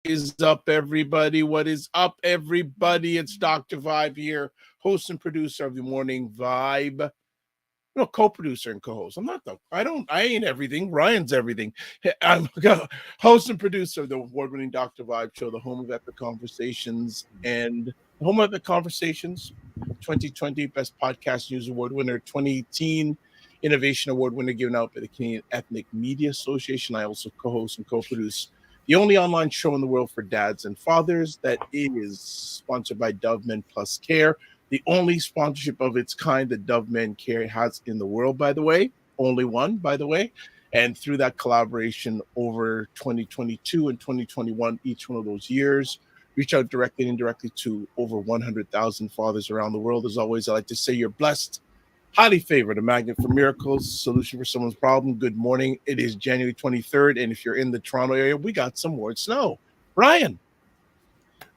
Is up, everybody? What is up, everybody? It's Dr. Vibe here, host and producer of the Morning Vibe. No, co-producer and co-host. I ain't everything. Ryan's everything. I'm host and producer of the award-winning Dr. Vibe show, the home of epic conversations, and the home of epic conversations, 2020 Best Podcast News Award winner, 2018 Innovation Award winner given out by the Canadian Ethnic Media Association. I also co-host and co-produce the only online show in the world for dads and fathers that is sponsored by Dove Men Plus Care, the only sponsorship of its kind that Dove Men Care has in the world, by the way. Only one, by the way. And through that collaboration over 2022 and 2021, each one of those years, reach out directly and indirectly to over 100,000 fathers around the world. As always, I like to say you're blessed, highly favored, a magnet for miracles, solution for someone's problem. Good morning. It is January 23rd, and if you're in the Toronto area, we got some more snow. Ryan.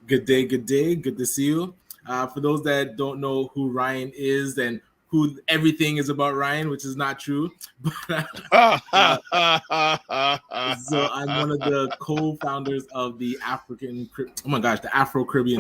Good day. Good to see you. For those that don't know who Ryan is and who everything is about Ryan, which is not true. So I'm one of the co-founders of the Afro-Caribbean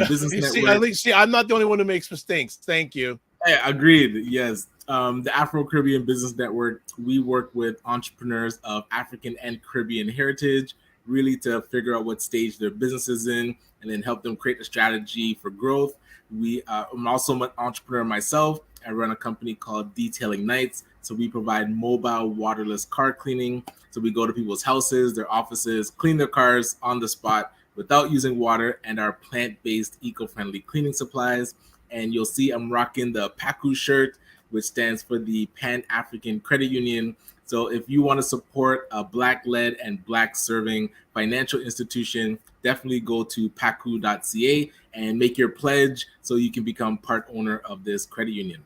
Business Network. I'm not the only one who makes mistakes. Thank you. Yeah, agreed. Yes. The Afro-Caribbean Business Network, we work with entrepreneurs of African and Caribbean heritage, really to figure out what stage their business is in and then help them create a strategy for growth. I'm also an entrepreneur myself. I run a company called Detailing Nights. So we provide mobile waterless car cleaning. So we go to people's houses, their offices, clean their cars on the spot without using water, and our plant-based eco-friendly cleaning supplies. And you'll see I'm rocking the PACU shirt, which stands for the Pan-African Credit Union. So if you want to support a Black-led and Black-serving financial institution, definitely go to pacu.ca and make your pledge so you can become part owner of this credit union.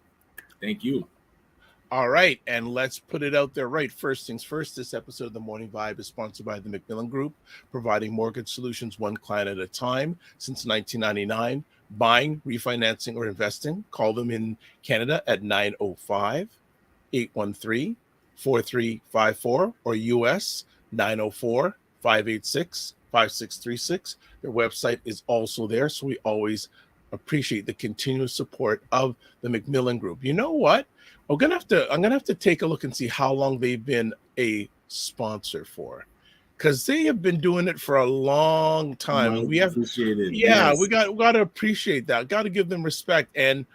Thank you. All right, and let's put it out there right. First things first, this episode of The Morning Vibe is sponsored by the Macmillan Group, providing mortgage solutions one client at a time since 1999. Buying, refinancing, or investing, call them in Canada at 905-813-4354 or US 904-586-5636. Their website is also there, so we always appreciate the continuous support of the Macmillan Group. You know what? I'm gonna have to take a look and see how long they've been a sponsor for, because they have been doing it for a long time. We have appreciated. Yeah, yes. we got to appreciate that. Got to give them respect. And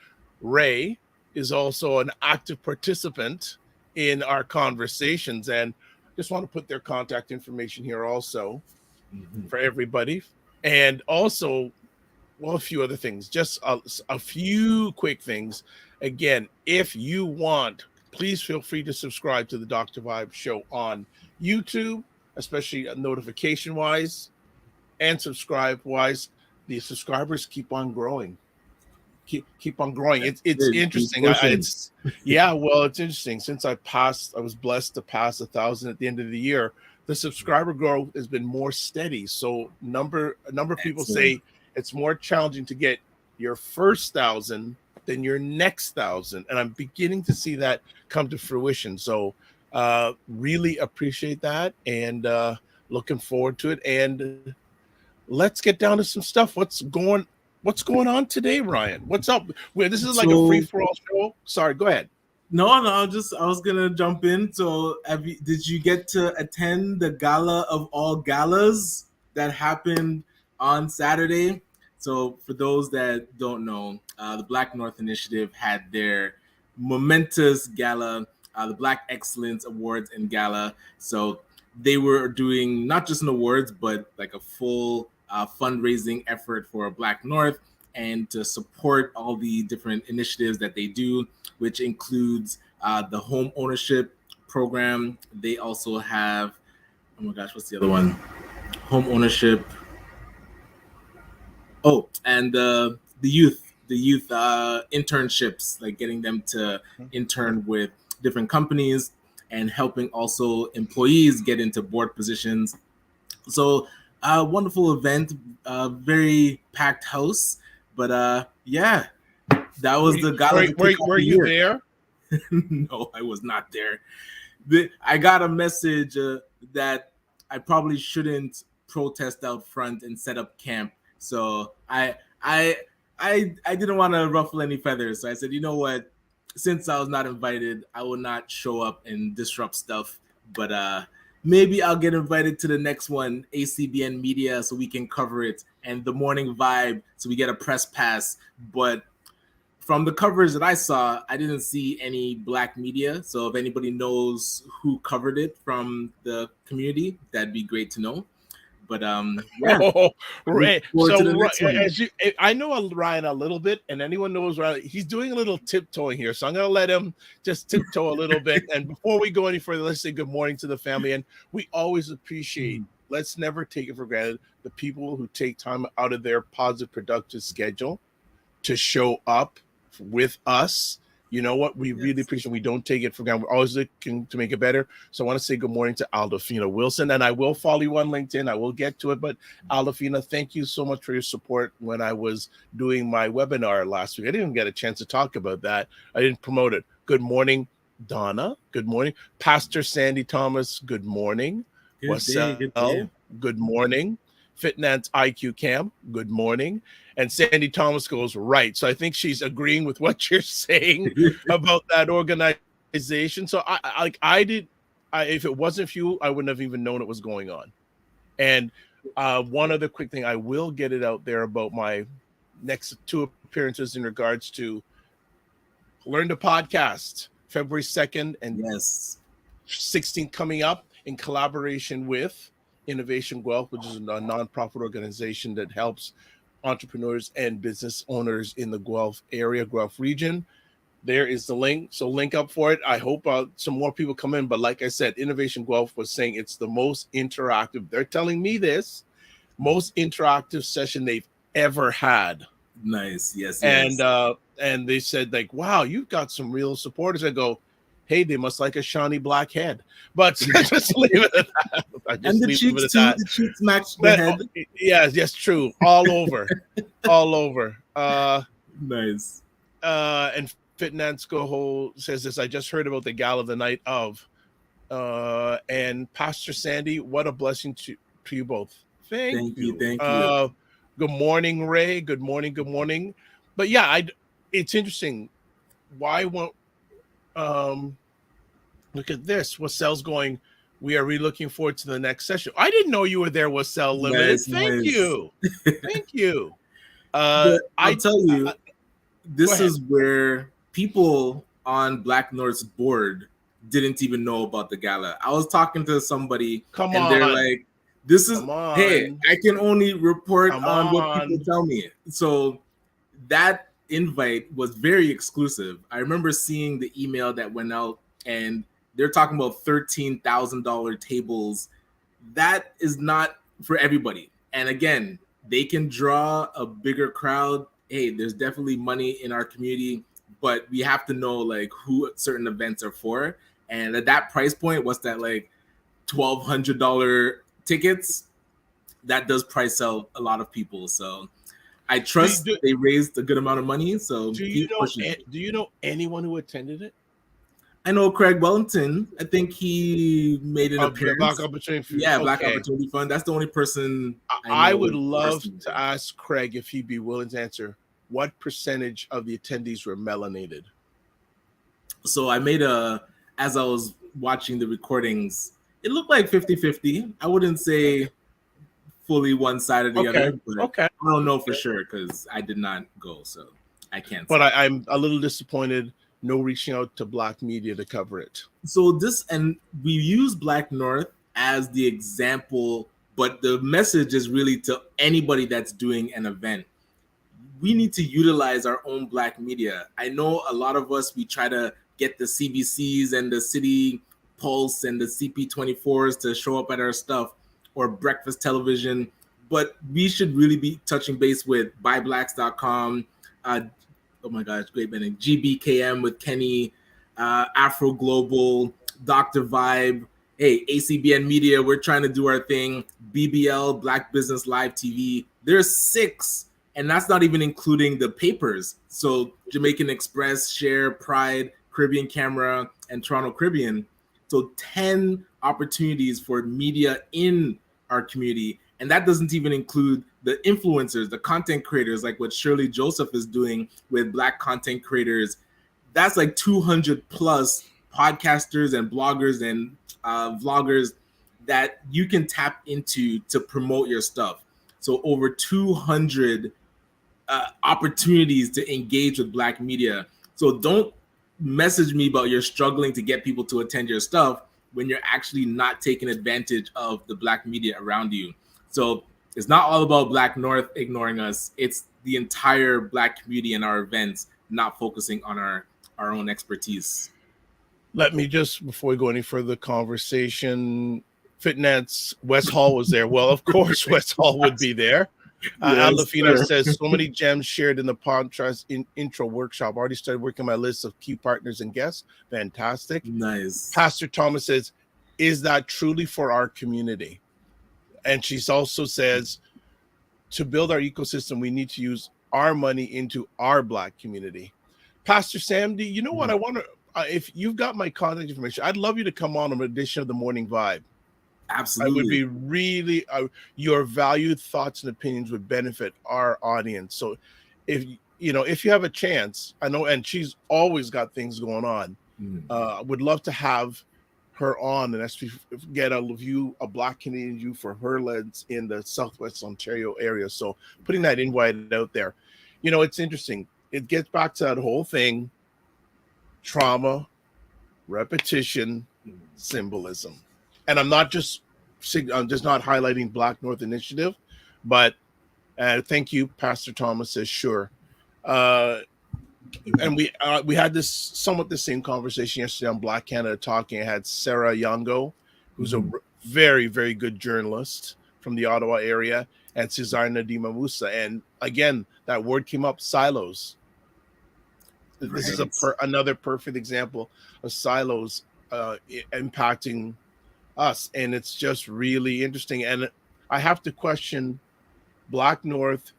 Ray is also an active participant in our conversations, and just want to put their contact information here also for everybody. And also, well, a few other things, just a few quick things. Again, if you want, please feel free to subscribe to the Dr. Vibe show on YouTube, especially notification-wise and subscribe-wise. The subscribers keep on growing. Keep on growing. It's interesting. It's interesting. Since I was blessed to pass 1,000 at the end of the year. The subscriber growth has been more steady. So a number of people say it's more challenging to get your first 1,000 than your next 1,000, and I'm beginning to see that come to fruition. So really appreciate that, and looking forward to it. And let's get down to some stuff. What's going What's going on today, Ryan? What's up? This is like a So- free-for-all show. Sorry, go ahead. No, I was gonna jump in. So, did you get to attend the gala of all galas that happened on Saturday? So, for those that don't know, the Black North Initiative had their momentous gala, the Black Excellence Awards and Gala. So, they were doing not just an awards, but like a full fundraising effort for Black North and to support all the different initiatives that they do, which includes the home ownership program. They also have, oh my gosh, what's the other one? Home ownership. Oh, and the youth internships, like getting them to intern with different companies and helping also employees get into board positions. So, wonderful event, very packed house. But yeah, that was the gala. Were you there? No, I was not there. I got a message that I probably shouldn't protest out front and set up camp. So I didn't want to ruffle any feathers. So I said, you know what? Since I was not invited, I will not show up and disrupt stuff. But maybe I'll get invited to the next one, ACBN Media, so we can cover it, and the Morning Vibe, so we get a press pass. But from the coverage that I saw, I didn't see any Black media. So if anybody knows who covered it from the community, that'd be great to know. But yeah. Right. So I know Ryan a little bit, and anyone knows Ryan, he's doing a little tiptoeing here. So I'm going to let him just tiptoe a little bit. And before we go any further, let's say good morning to the family. And we always appreciate, let's never take it for granted, the people who take time out of their positive, productive schedule to show up with us. You know what? We really appreciate it. We don't take it for granted. We're always looking to make it better. So I want to say good morning to Aldafina Wilson, and I will follow you on LinkedIn. I will get to it. But Aldafina, thank you so much for your support when I was doing my webinar last week. I didn't even get a chance to talk about that. I didn't promote it. Good morning, Donna. Good morning. Pastor Sandy Thomas, good morning. Good day. Good morning. Fitnance IQ Cam, good morning. And Sandy Thomas goes, right. So I think she's agreeing with what you're saying about that organization. So if it wasn't for you, I wouldn't have even known it was going on. And one other quick thing, I will get it out there about my next 2 appearances in regards to Learn to Podcast, February 2nd and 16th coming up in collaboration with Innovation Guelph, which is a nonprofit organization that helps entrepreneurs and business owners in the Guelph area, Guelph region. There is the link. So link up for it. I hope some more people come in. But like I said, Innovation Guelph was saying it's the most interactive. They're telling me this, most interactive session they've ever had. Nice. Yes. And they said, like, wow, you've got some real supporters. I go, hey, they must like a shiny black head. But just leave it at that. And the cheeks too. The cheeks match the head. Yes, true. All over. All over. Nice. And Fitnance Go says this. I just heard about the gala the night of. And Pastor Sandy, what a blessing to you both. Thank you. Thank you. Good morning, Ray. Good morning. But yeah, it's interesting. Why won't look at this. Wasel's going, we are really looking forward to the next session. I didn't know you were there, Wasel Limited. Thank you. Thank you. I'll tell you, this is where people on Black North's board didn't even know about the gala. I was talking to somebody they're like, this is, hey, I can only report on what people tell me. So that invite was very exclusive. I remember seeing the email that went out, and they're talking about $13,000 tables. That is not for everybody. And again, they can draw a bigger crowd. Hey, there's definitely money in our community, but we have to know like who certain events are for. And at that price point, what's that, like $1,200 tickets? That does price out a lot of people. So I trust they raised a good amount of money. So do you know anyone who attended it? I know Craig Wellington. I think he made an The Black appearance. Opportunity. Yeah, Black Okay. Opportunity Fund. That's the only person I I know would love to personally. ask Craig if he'd be willing to answer what percentage of the attendees were melanated. So as I was watching the recordings, it looked like 50-50. I wouldn't say fully one side or the Okay. other, but Okay. I don't know for sure because I did not go, so I can't But say. I'm a little disappointed no reaching out to Black media to cover it. So and we use Black North as the example, but the message is really to anybody that's doing an event. We need to utilize our own Black media. I know a lot of us, we try to get the CBCs and the City Pulse and the CP24s to show up at our stuff, or breakfast television, but we should really be touching base with buyblacks.com. Oh my gosh, great name. GBKM with Kenny, Afro Global, Dr. Vibe. Hey, ACBN Media, we're trying to do our thing. BBL, Black Business Live TV. There's 6, and that's not even including the papers. So Jamaican Express, Share, Pride, Caribbean Camera, and Toronto Caribbean. So 10 opportunities for media in our community. And that doesn't even include the influencers, the content creators, like what Shirley Joseph is doing with Black content creators. That's like 200 plus podcasters and bloggers and vloggers that you can tap into to promote your stuff. So over 200 opportunities to engage with Black media. So don't message me about you're struggling to get people to attend your stuff when you're actually not taking advantage of the Black media around you. So it's not all about Black North ignoring us. It's the entire Black community and our events not focusing on our own expertise. Let me just, before we go any further conversation, Fitnets, Wes Hall was there. Well, of course, Wes Hall would be there. Yes, Aldafina sir. says, so many gems shared in the podcast intro workshop. Already started working my list of key partners and guests. Fantastic. Nice. Pastor Thomas says, is that truly for our community? And she also says, to build our ecosystem, we need to use our money into our Black community. Pastor Sandy, you know what? I want to, if you've got my contact information, I'd love you to come on an edition of the Morning Vibe. Absolutely. I would be really, your valued thoughts and opinions would benefit our audience. So if you have a chance, I know, and she's always got things going on. Would love to have her on and actually get a Black Canadian view for her lens in the Southwest Ontario area. So putting that invite out there. It's interesting. It gets back to that whole thing: trauma, repetition, symbolism. And I'm just not highlighting Black North Initiative, but thank you, Pastor Thomas says, sure. And we had this somewhat the same conversation yesterday on Black Canada Talking. I had Sarah Yango, who's a very, very good journalist from the Ottawa area, and Cesar Nadima Musa. And again, that word came up: silos. Right. This is another perfect example of silos impacting us, and it's just really interesting. And I have to question Black North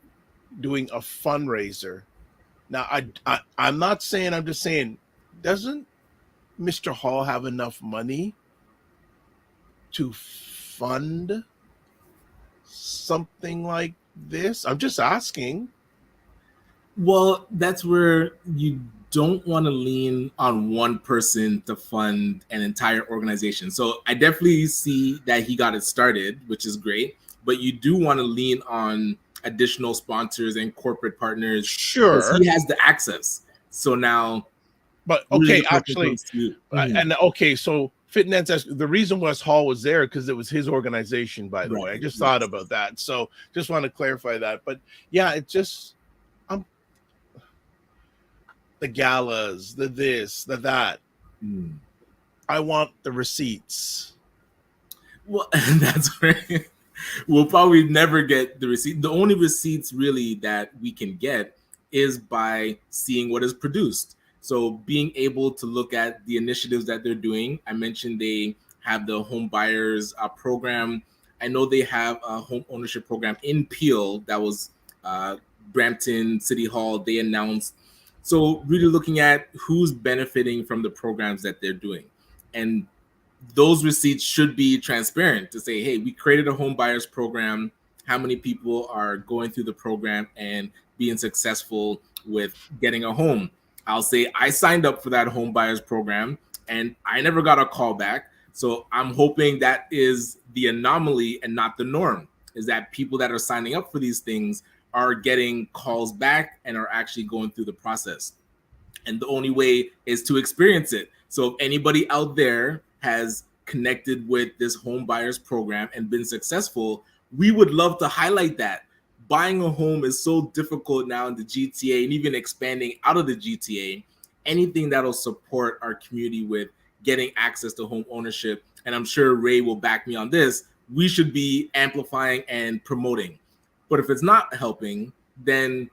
doing a fundraiser. Now, I'm not saying, I'm just saying, doesn't Mr. Hall have enough money to fund something like this? I'm just asking. Well, that's where you don't want to lean on one person to fund an entire organization. So I definitely see that he got it started, which is great, but you do want to lean on additional sponsors and corporate partners. Sure. Because he has the access. So now. But okay, actually, and okay, so Fitness, the reason Wes Hall was there because it was his organization, by the way. I just thought about that. So just want to clarify that. But yeah, it just, the galas, the this, the that. I want the receipts. Well, that's right. We'll probably never get the receipt. The only receipts really that we can get is by seeing what is produced. So being able to look at the initiatives that they're doing. I mentioned they have the home buyers program. I know they have a home ownership program in Peel that was Brampton City Hall. They announced So really looking at who's benefiting from the programs that they're doing. And those receipts should be transparent to say, hey, we created a home buyers program. How many people are going through the program and being successful with getting a home? I'll say I signed up for that home buyers program and I never got a call back. So I'm hoping that is the anomaly and not the norm, is that people that are signing up for these things are getting calls back and are actually going through the process. And the only way is to experience it. So if anybody out there has connected with this home buyers program and been successful, we would love to highlight that. Buying a home is so difficult now in the GTA and even expanding out of the GTA. Anything that'll support our community with getting access to home ownership, and I'm sure Ray will back me on this, we should be amplifying and promoting. But if it's not helping, then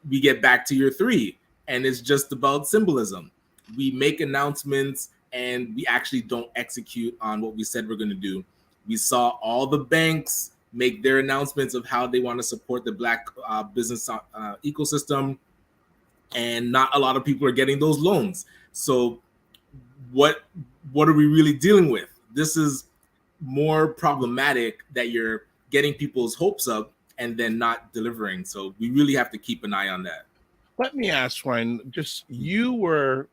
we get back to year 3, and it's just about symbolism. We make announcements and we actually don't execute on what we said we're going to do. We saw all the banks make their announcements of how they want to support the Black business ecosystem, and not a lot of people are getting those loans. So what are we really dealing with? This is more problematic, that you're getting people's hopes up and then not delivering. So we really have to keep an eye on that. Let me ask, Ryan, just you were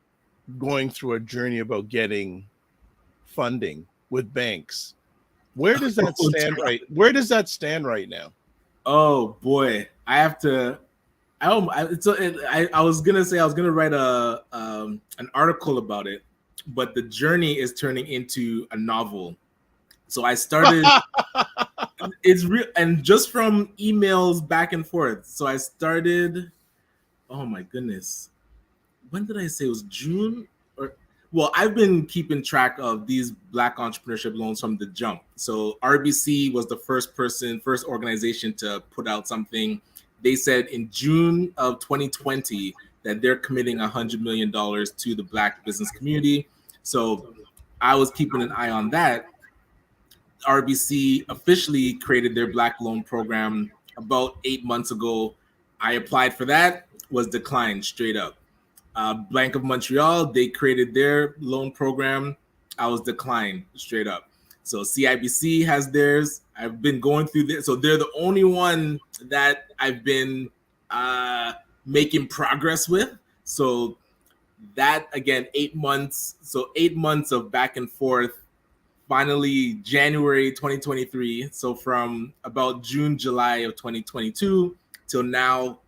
going through a journey about getting funding with banks. Where does that stand right? Where does that stand right now? Oh boy, I have to. I was gonna say I was gonna write an article about it, but the journey is turning into a novel. So I started. It's real, and just from emails back and forth. So I started. Oh my goodness, when did I say it was June? Or well, I've been keeping track of these Black entrepreneurship loans from the jump. So RBC was the first organization to put out something. They said in June of 2020 that they're committing $100 million to the Black business community. So I was keeping an eye on that. RBC officially created their Black loan program about 8 months ago. I applied for that, was declined straight up. Bank of Montreal, they created their loan program. I was declined straight up. So CIBC has theirs. I've been going through this. So they're the only one that I've been making progress with. So that, again, 8 months. So 8 months of back and forth. Finally, January 2023. So from about June, July of 2022 till now,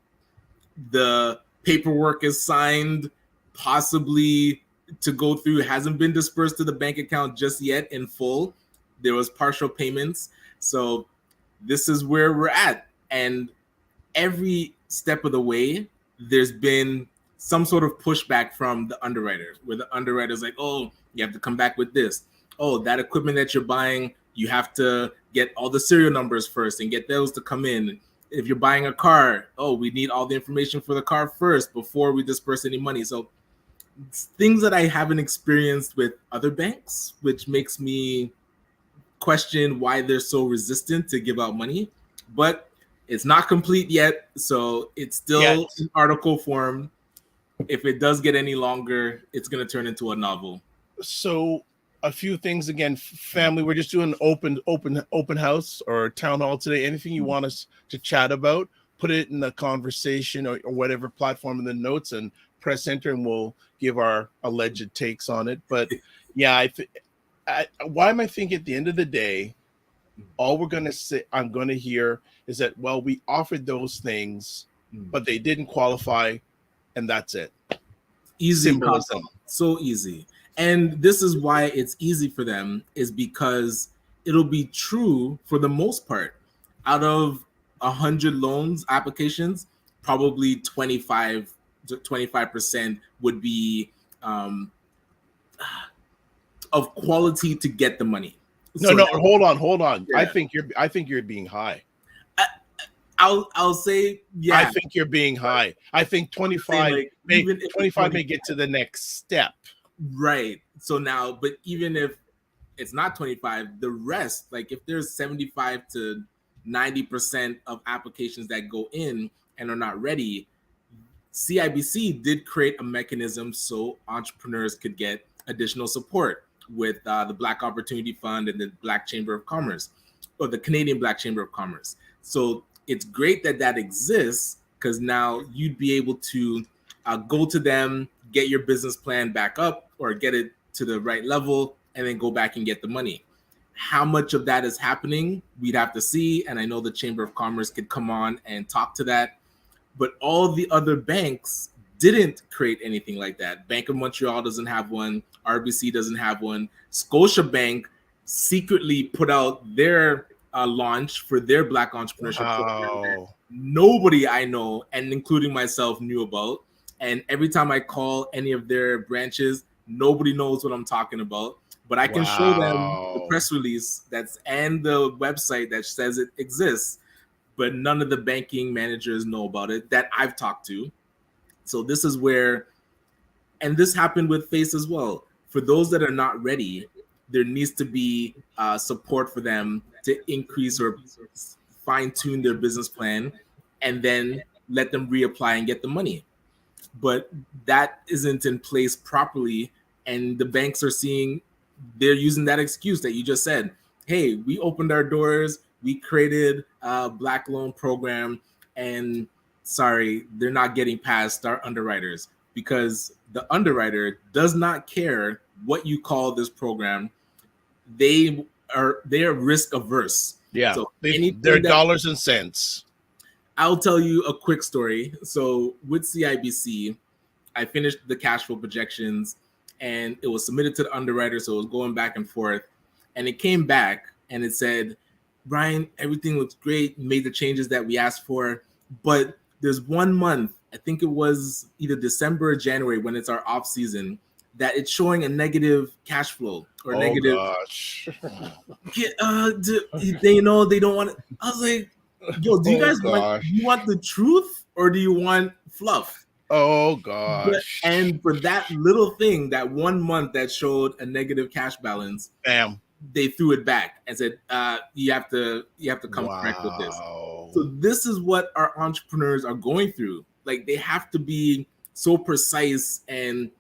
the paperwork is signed, possibly to go through. It hasn't been dispersed to the bank account just yet in full. There was partial payments. So this is where we're at. And every step of the way, there's been some sort of pushback from the underwriter, where the underwriter's like, oh, you have to come back with this. Oh, that equipment that you're buying, you have to get all the serial numbers first and get those to come in. If you're buying a car, oh, we need all the information for the car first before we disperse any money. So things that I haven't experienced with other banks, which makes me question why they're so resistant to give out money. But it's not complete yet, so it's still in article form. If it does get any longer, it's going to turn into a novel. So a few things again, family. We're just doing open house or town hall today. Anything you want us to chat about, put it in the conversation or whatever platform in the notes, and press enter, and we'll give our alleged takes on it. But yeah, why am I thinking at the end of the day, all we're gonna say, I'm gonna hear is that, well, we offered those things, but they didn't qualify, and that's it. Easy symbolism, so easy. And this is why it's easy for them, is because it'll be true for the most part. Out of 100 loans applications, probably 25% would be of quality to get the money. No, hold on. Yeah. I think you're being high. I'll say, yeah. I think you're being high. I think 25 may get to the next step. Right. So now, but even if it's not 25, the rest, like if there's 75 to 90% of applications that go in and are not ready, CIBC did create a mechanism so entrepreneurs could get additional support with the Black Opportunity Fund and the Black Chamber of Commerce, or the Canadian Black Chamber of Commerce. So it's great that that exists, because now you'd be able to go to them, get your business plan back up or get it to the right level, and then go back and get the money. How much of that is happening, we'd have to see. And I know the Chamber of Commerce could come on and talk to that. But all the other banks didn't create anything like that. Bank of Montreal doesn't have one. RBC doesn't have one. Scotiabank secretly put out their launch for their Black entrepreneurship program that nobody I know, and including myself, knew about. And every time I call any of their branches, nobody knows what I'm talking about. But I can show them the press release and the website that says it exists, but none of the banking managers know about it that I've talked to. So this is where, and this happened with Face as well. For those that are not ready, there needs to be support for them to increase or fine-tune their business plan, and then let them reapply and get the money. But that isn't in place properly, and the banks are they're using that excuse that you just said. Hey, we opened our doors, we created a Black loan program, and sorry, they're not getting past our underwriters, because the underwriter does not care what you call this program. They are risk averse. Yeah, so they're dollars and cents. I'll tell you a quick story. So with CIBC, I finished the cash flow projections, and it was submitted to the underwriter. So it was going back and forth, and it came back and it said, Ryan, everything looks great. You made the changes that we asked for, but there's 1 month, I think it was either December or January, when it's our off season, that it's showing a negative cash flow or negative. Gosh. They know they don't want it. I was like, yo, do you guys want the truth, or do you want fluff? Oh gosh. And for that little thing, that 1 month that showed a negative cash balance, bam, they threw it back and said, you have to come correct with this. So this is what our entrepreneurs are going through. Like, they have to be so precise and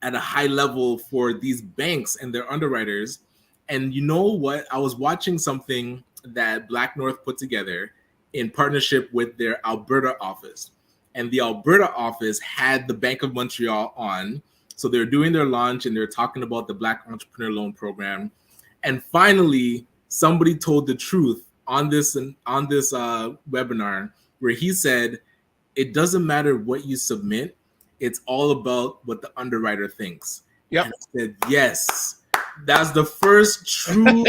at a high level for these banks and their underwriters. And you know what? I was watching something that Black North put together in partnership with their Alberta office. And the Alberta office had the Bank of Montreal on. So they're doing their launch and they're talking about the Black Entrepreneur Loan Program. And finally, somebody told the truth on this webinar, where he said, it doesn't matter what you submit. It's all about what the underwriter thinks. Yeah. I said, yes. That's the first true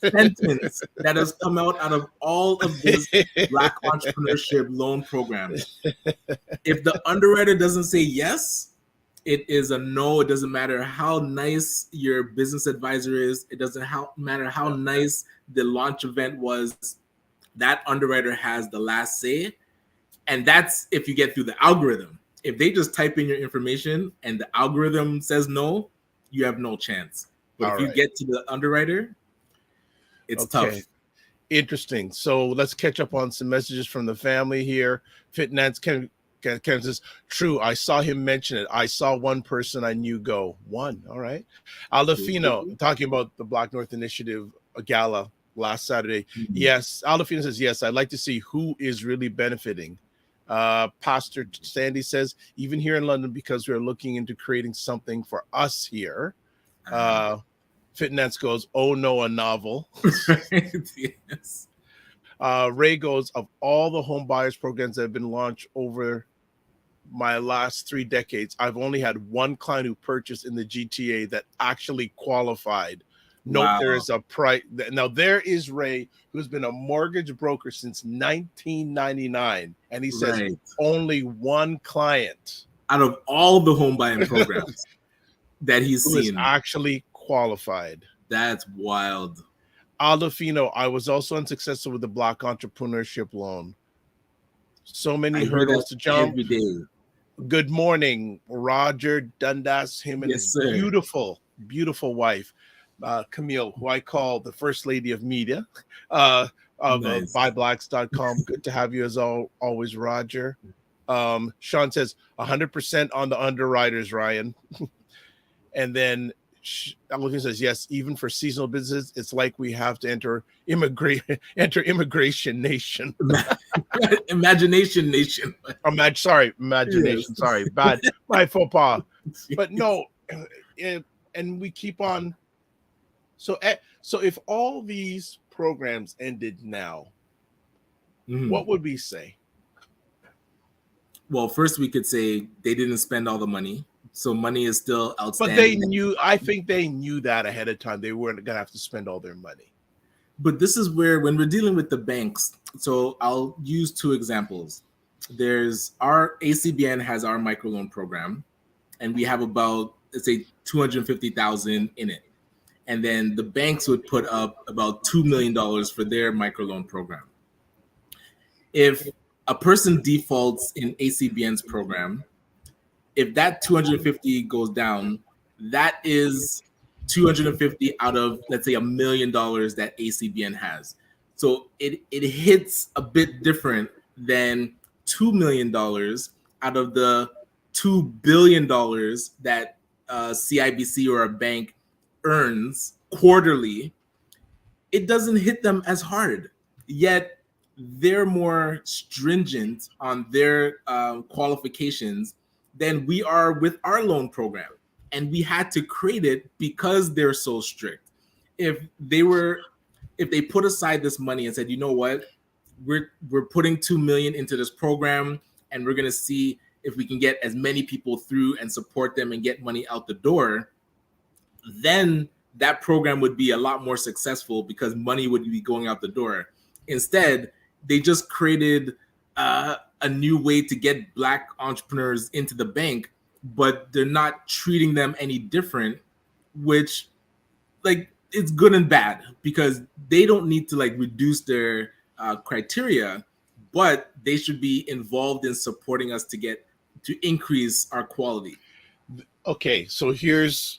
sentence that has come out of all of this Black entrepreneurship loan program. If the underwriter doesn't say yes, it is a no. It doesn't matter how nice your business advisor is. It doesn't matter how nice the launch event was. That underwriter has the last say. And that's if you get through the algorithm. If they just type in your information and the algorithm says no, you have no chance. But if you get to the underwriter, it's tough. Interesting. So let's catch up on some messages from the family here. Fitnance Ken says, true, I saw him mention it. I saw one person I knew go. One. All right. Aldefino, talking about the Black North Initiative gala last Saturday. Mm-hmm. Yes. Aldefino says, yes, I'd like to see who is really benefiting. Pastor Sandy says, even here in London, because we're looking into creating something for us here. Fitness goes, oh no, a novel. Yes. Ray goes, of all the home buyers programs that have been launched over my last 3 decades, I've only had one client who purchased in the GTA that actually qualified. Note there is a price. Now there is Ray, who's been a mortgage broker since 1999, and he says only one client out of all the home buying programs that he's who seen is actually qualified. That's wild. Aldefino, I was also unsuccessful with the Black Entrepreneurship Loan. So many hurdles to jump. Every day. Good morning, Roger Dundas, him and his beautiful wife, Camille, who I call the First Lady of Media of buyblacks.com. Good to have you as always, Roger. Sean says 100% on the underwriters, Ryan. And then Logan says, yes, even for seasonal businesses, it's like we have to enter immigration nation. Imagination nation. Imagination. Yes. Sorry, my faux pas. But no, and we keep on. So if all these programs ended now, what would we say? Well, first we could say they didn't spend all the money. So money is still outstanding. But I think they knew that ahead of time. They weren't going to have to spend all their money. But this is where, when we're dealing with the banks, so I'll use two examples. There's our ACBN has our microloan program, and we have about, let's say, 250,000 in it. And then the banks would put up about $2 million for their microloan program. If a person defaults in ACBN's program, if that 250 goes down, that is 250 out of, let's say, $1 million that ACBN has. So it hits a bit different than $2 million out of the $2 billion that CIBC or a bank earns quarterly. It doesn't hit them as hard, yet they're more stringent on their qualifications than we are with our loan program. And we had to create it because they're so strict. If they put aside this money and said, you know what, we're putting $2 million into this program, and we're going to see if we can get as many people through and support them and get money out the door, then that program would be a lot more successful because money would be going out the door. Instead, they just created a new way to get Black entrepreneurs into the bank, but they're not treating them any different, which, like, it's good and bad because they don't need to reduce their criteria, but they should be involved in supporting us to increase our quality. Okay, so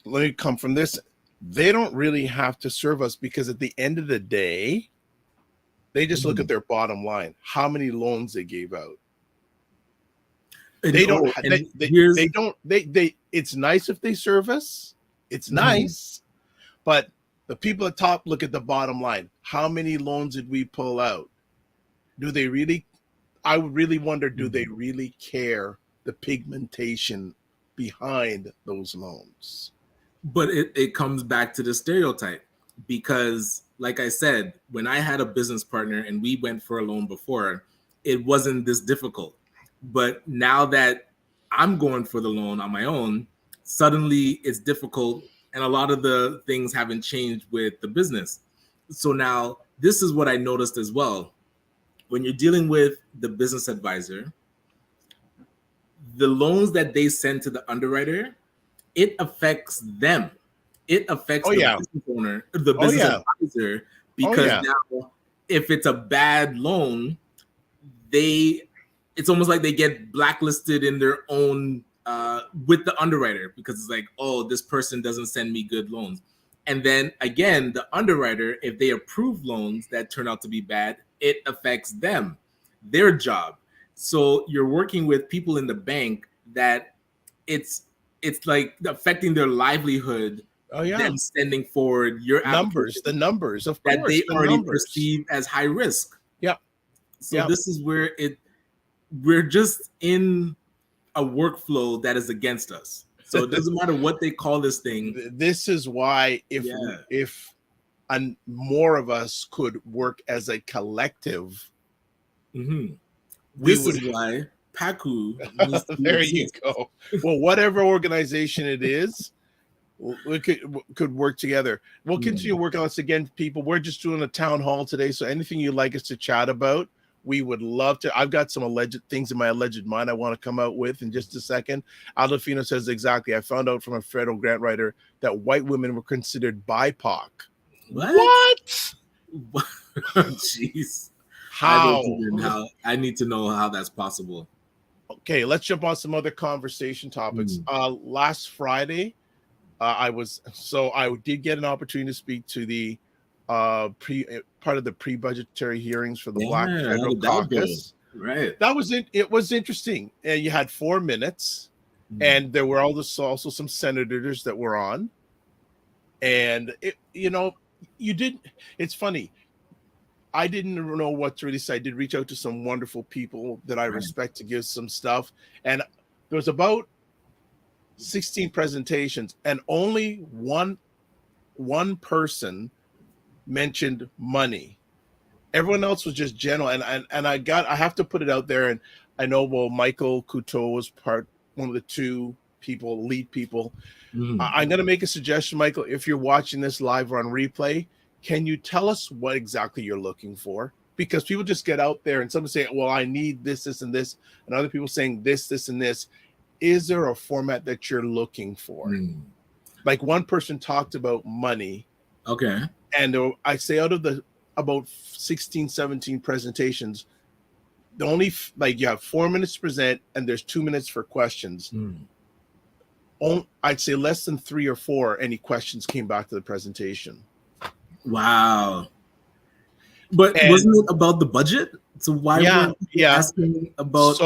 let me come from this. They don't really have to serve us because at the end of the day, they just look at their bottom line, how many loans they gave out. They don't. It's nice if they serve us. It's nice, but the people at top look at the bottom line. How many loans did we pull out? Do they really? I would really wonder. Do they really care the pigmentation behind those loans? But it comes back to the stereotype because, like I said, when I had a business partner and we went for a loan before, it wasn't this difficult. But now that I'm going for the loan on my own, suddenly it's difficult, and a lot of the things haven't changed with the business. So now this is what I noticed as well. When you're dealing with the business advisor, the loans that they send to the underwriter, it affects them. It affects the business owner, the business advisor, because now if it's a bad loan, it's almost like they get blacklisted in their own with the underwriter because it's like, oh, this person doesn't send me good loans. And then again, the underwriter, if they approve loans that turn out to be bad, it affects them, their job. So you're working with people in the bank that it's like affecting their livelihood. Them sending forward your the numbers, of course, that they already perceive as high risk. So this is where we're just in a workflow that is against us. So it doesn't matter what they call this thing. This is why if more of us could work as a collective, this is why PACU needs to there you go. Well, whatever organization it is, we could work together. We'll continue working on this again, people. We're just doing a town hall today, so anything you'd like us to chat about, we would love to. I've got some alleged things in my alleged mind I want to come out with in just a second. Aldefino says exactly. I found out from a federal grant writer that white women were considered BIPOC. What? Jeez. How? I need to know how that's possible. Okay, let's jump on some other conversation topics. Last Friday, I did get an opportunity to speak to the part of the pre-budgetary hearings for the Black Federal Caucus. Right. That was it. It was interesting. And you had 4 minutes, and there were also some senators that were on. And you didn't. It's funny. I didn't know what to really say. I did reach out to some wonderful people that I Right. respect to give some stuff, and there was about 16 presentations, and only one person mentioned money. Everyone else was just general, and I have to put it out there, and I know Michael Couteau was one of the two lead people. I'm going to make a suggestion, Michael. If you're watching this live or on replay, can you tell us what exactly you're looking for? Because people just get out there and some say, well, I need this, this, and this, and other people saying this, this, and this. Is there a format that you're looking for? Like one person talked about money. Okay. And I say out of the about 16, 17 presentations, the only you have 4 minutes to present and there's 2 minutes for questions. I'd say less than 3 or 4 any questions came back to the presentation. Wow. But wasn't it about the budget? So why were you asking about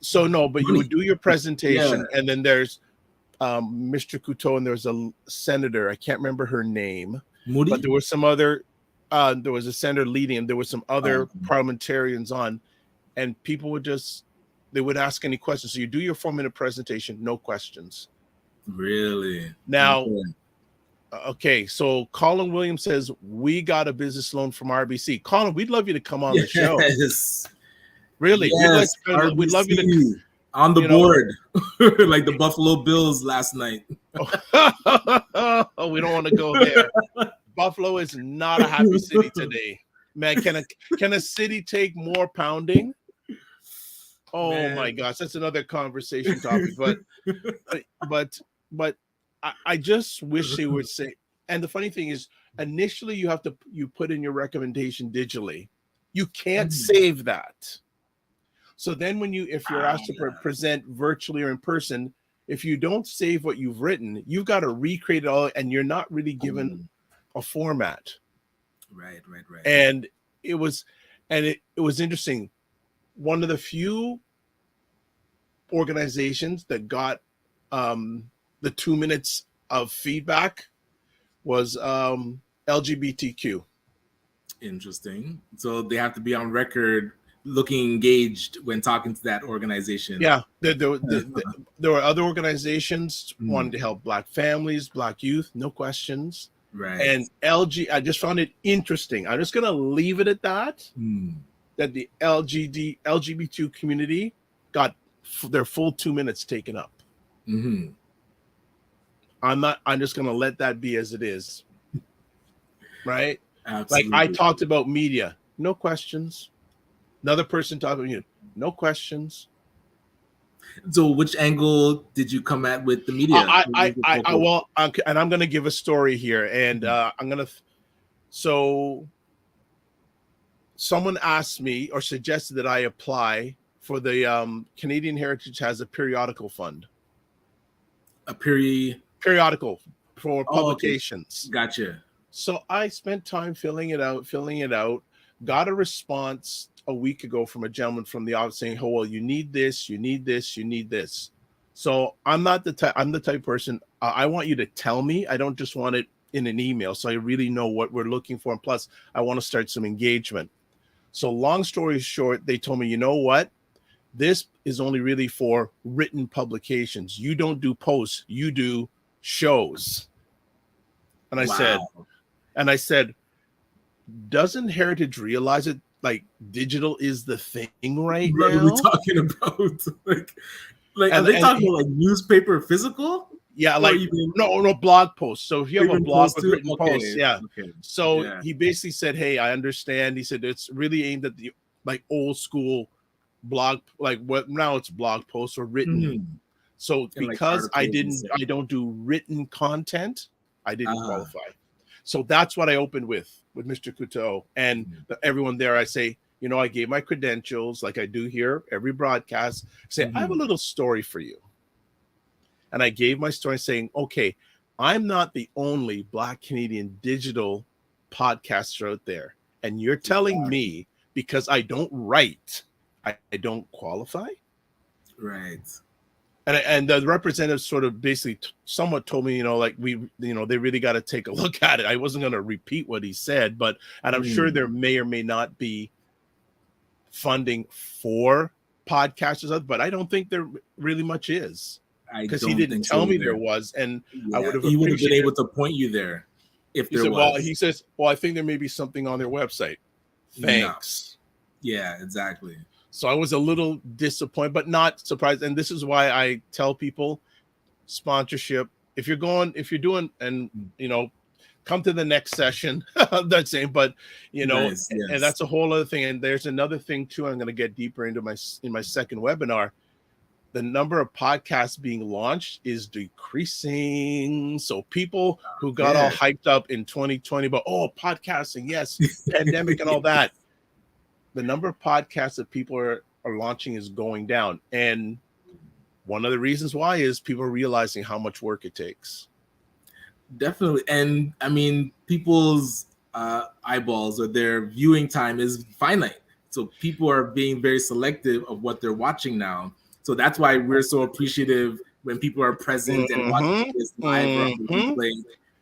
so no, but money? you would do your presentation and then there's Mr. Couteau and there's a senator, I can't remember her name, Moody? But there were some other there was a senator leading and there were some other parliamentarians on, and people would they would ask any questions. So you do your 4-minute presentation, no questions. Really? Now, okay, so Colin Williams says, we got a business loan from RBC. Colin, we'd love you to come on the show. Really? Yes, we'd love you to on the board, like the Buffalo Bills last night. Oh, we don't want to go there. Buffalo is not a happy city today. Man, can a city take more pounding? Oh my gosh, that's another conversation topic. But I just wish they would say. And the funny thing is, initially you put in your recommendation digitally. You can't save that. So then if you're asked to present virtually or in person, if you don't save what you've written, you've got to recreate it all, and you're not really given a format. Right. And it was interesting. One of the few organizations that got the 2 minutes of feedback was LGBTQ. Interesting. So they have to be on record looking engaged when talking to that organization. Yeah, there were other organizations wanting to help Black families, Black youth, no questions. Right. And I just found it interesting. I'm just going to leave it at that, that the LGBTQ community got their full 2 minutes taken up. I'm just going to let that be as it is. Right? Absolutely. Like I talked about media, no questions. Another person talked about no questions. So which angle did you come at with the media? And I'm going to give a story here, and so someone asked me or suggested that I apply for the Canadian Heritage has a periodical fund. A periodical for publications. Okay. Gotcha. So I spent time filling it out, got a response a week ago from a gentleman from the office saying, oh, well, you need this, you need this, you need this. So I'm the type of person, I want you to tell me. I don't just want it in an email. So I really know what we're looking for. And plus, I want to start some engagement. So long story short, they told me, you know what? This is only really for written publications. You don't do posts, you do shows. And I said, doesn't Heritage realize it? Like digital is the thing right now. What are we talking about? like are they talking about like newspaper physical? Yeah, like no blog posts. So if you have a blog with written posts, So he basically said, hey, I understand. He said it's really aimed at the like old school blog, like what now it's blog posts or written. So and because I don't do written content, I didn't qualify. So that's what I opened with Mr. Couteau and everyone there. I say, I gave my credentials like I do here every broadcast. Say, I have a little story for you. And I gave my story saying, okay, I'm not the only Black Canadian digital podcaster out there. And you're telling me because I don't write, I don't qualify. Right. And the representative sort of basically somewhat told me, like they really got to take a look at it. I wasn't going to repeat what he said, and I'm sure there may or may not be funding for podcasters, but I don't think there really much is, because he didn't tell me there was, and I would have he would have been able to point you there if there was. He says, I think there may be something on their website. Thanks. No. Yeah, exactly. So I was a little disappointed, but not surprised. And this is why I tell people, sponsorship, if you're doing, and come to the next session. I'm not saying, but Nice, yes. And that's a whole other thing. And there's another thing too. I'm going to get deeper into in my second webinar. The number of podcasts being launched is decreasing. So people who got all hyped up in 2020, but podcasting, yes, pandemic and all that. The number of podcasts that people are launching is going down. And one of the reasons why is people are realizing how much work it takes. Definitely. And I mean, people's eyeballs or their viewing time is finite. So people are being very selective of what they're watching now. So that's why we're so appreciative when people are present and watching this live or on the replay,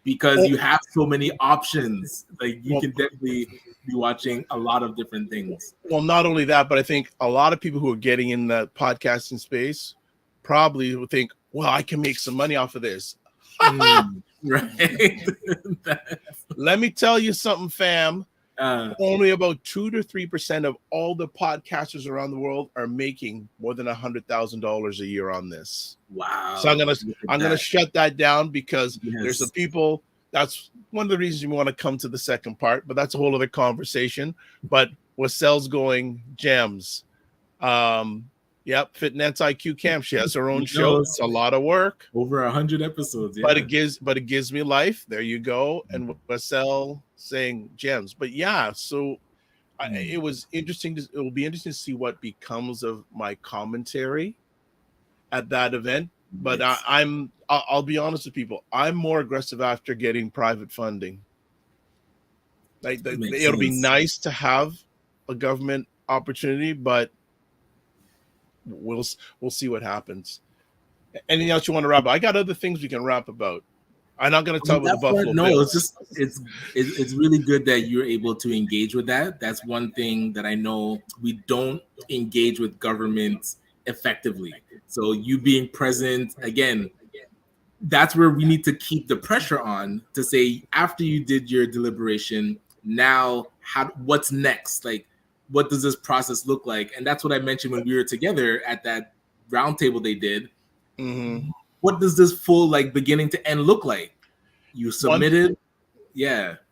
because you have so many options. Like you can definitely be watching a lot of different things. Well, not only that, but I think a lot of people who are getting in the podcasting space probably would think, well, I can make some money off of this. Right. Let me tell you something, fam. Only about 2 to 3% of all the podcasters around the world are making more than $100,000 a year on this. Wow. So I'm gonna shut that down, because there's some people. That's one of the reasons you want to come to the second part, but that's a whole other conversation. But Wasel's going gems. Fitness IQ Camp. She has her own show. It's a lot of work. Over 100 episodes. Yeah. But it gives me life. There you go. And Wasel saying gems. But so it was interesting. It will be interesting to see what becomes of my commentary at that event. But I'll be honest with people. I'm more aggressive after getting private funding. It'll be nice to have a government opportunity, but we'll see what happens. Anything else you want to wrap up? I got other things we can wrap about. I'm not going to talk about the Buffalo Bills. It's really good that you're able to engage with that. That's one thing that I know we don't engage with government effectively. So you being present, again, that's where we need to keep the pressure on to say, after you did your deliberation, now what's next? Like, what does this process look like? And that's what I mentioned when we were together at that roundtable they did. Mm-hmm. What does this full beginning to end look like? You submitted.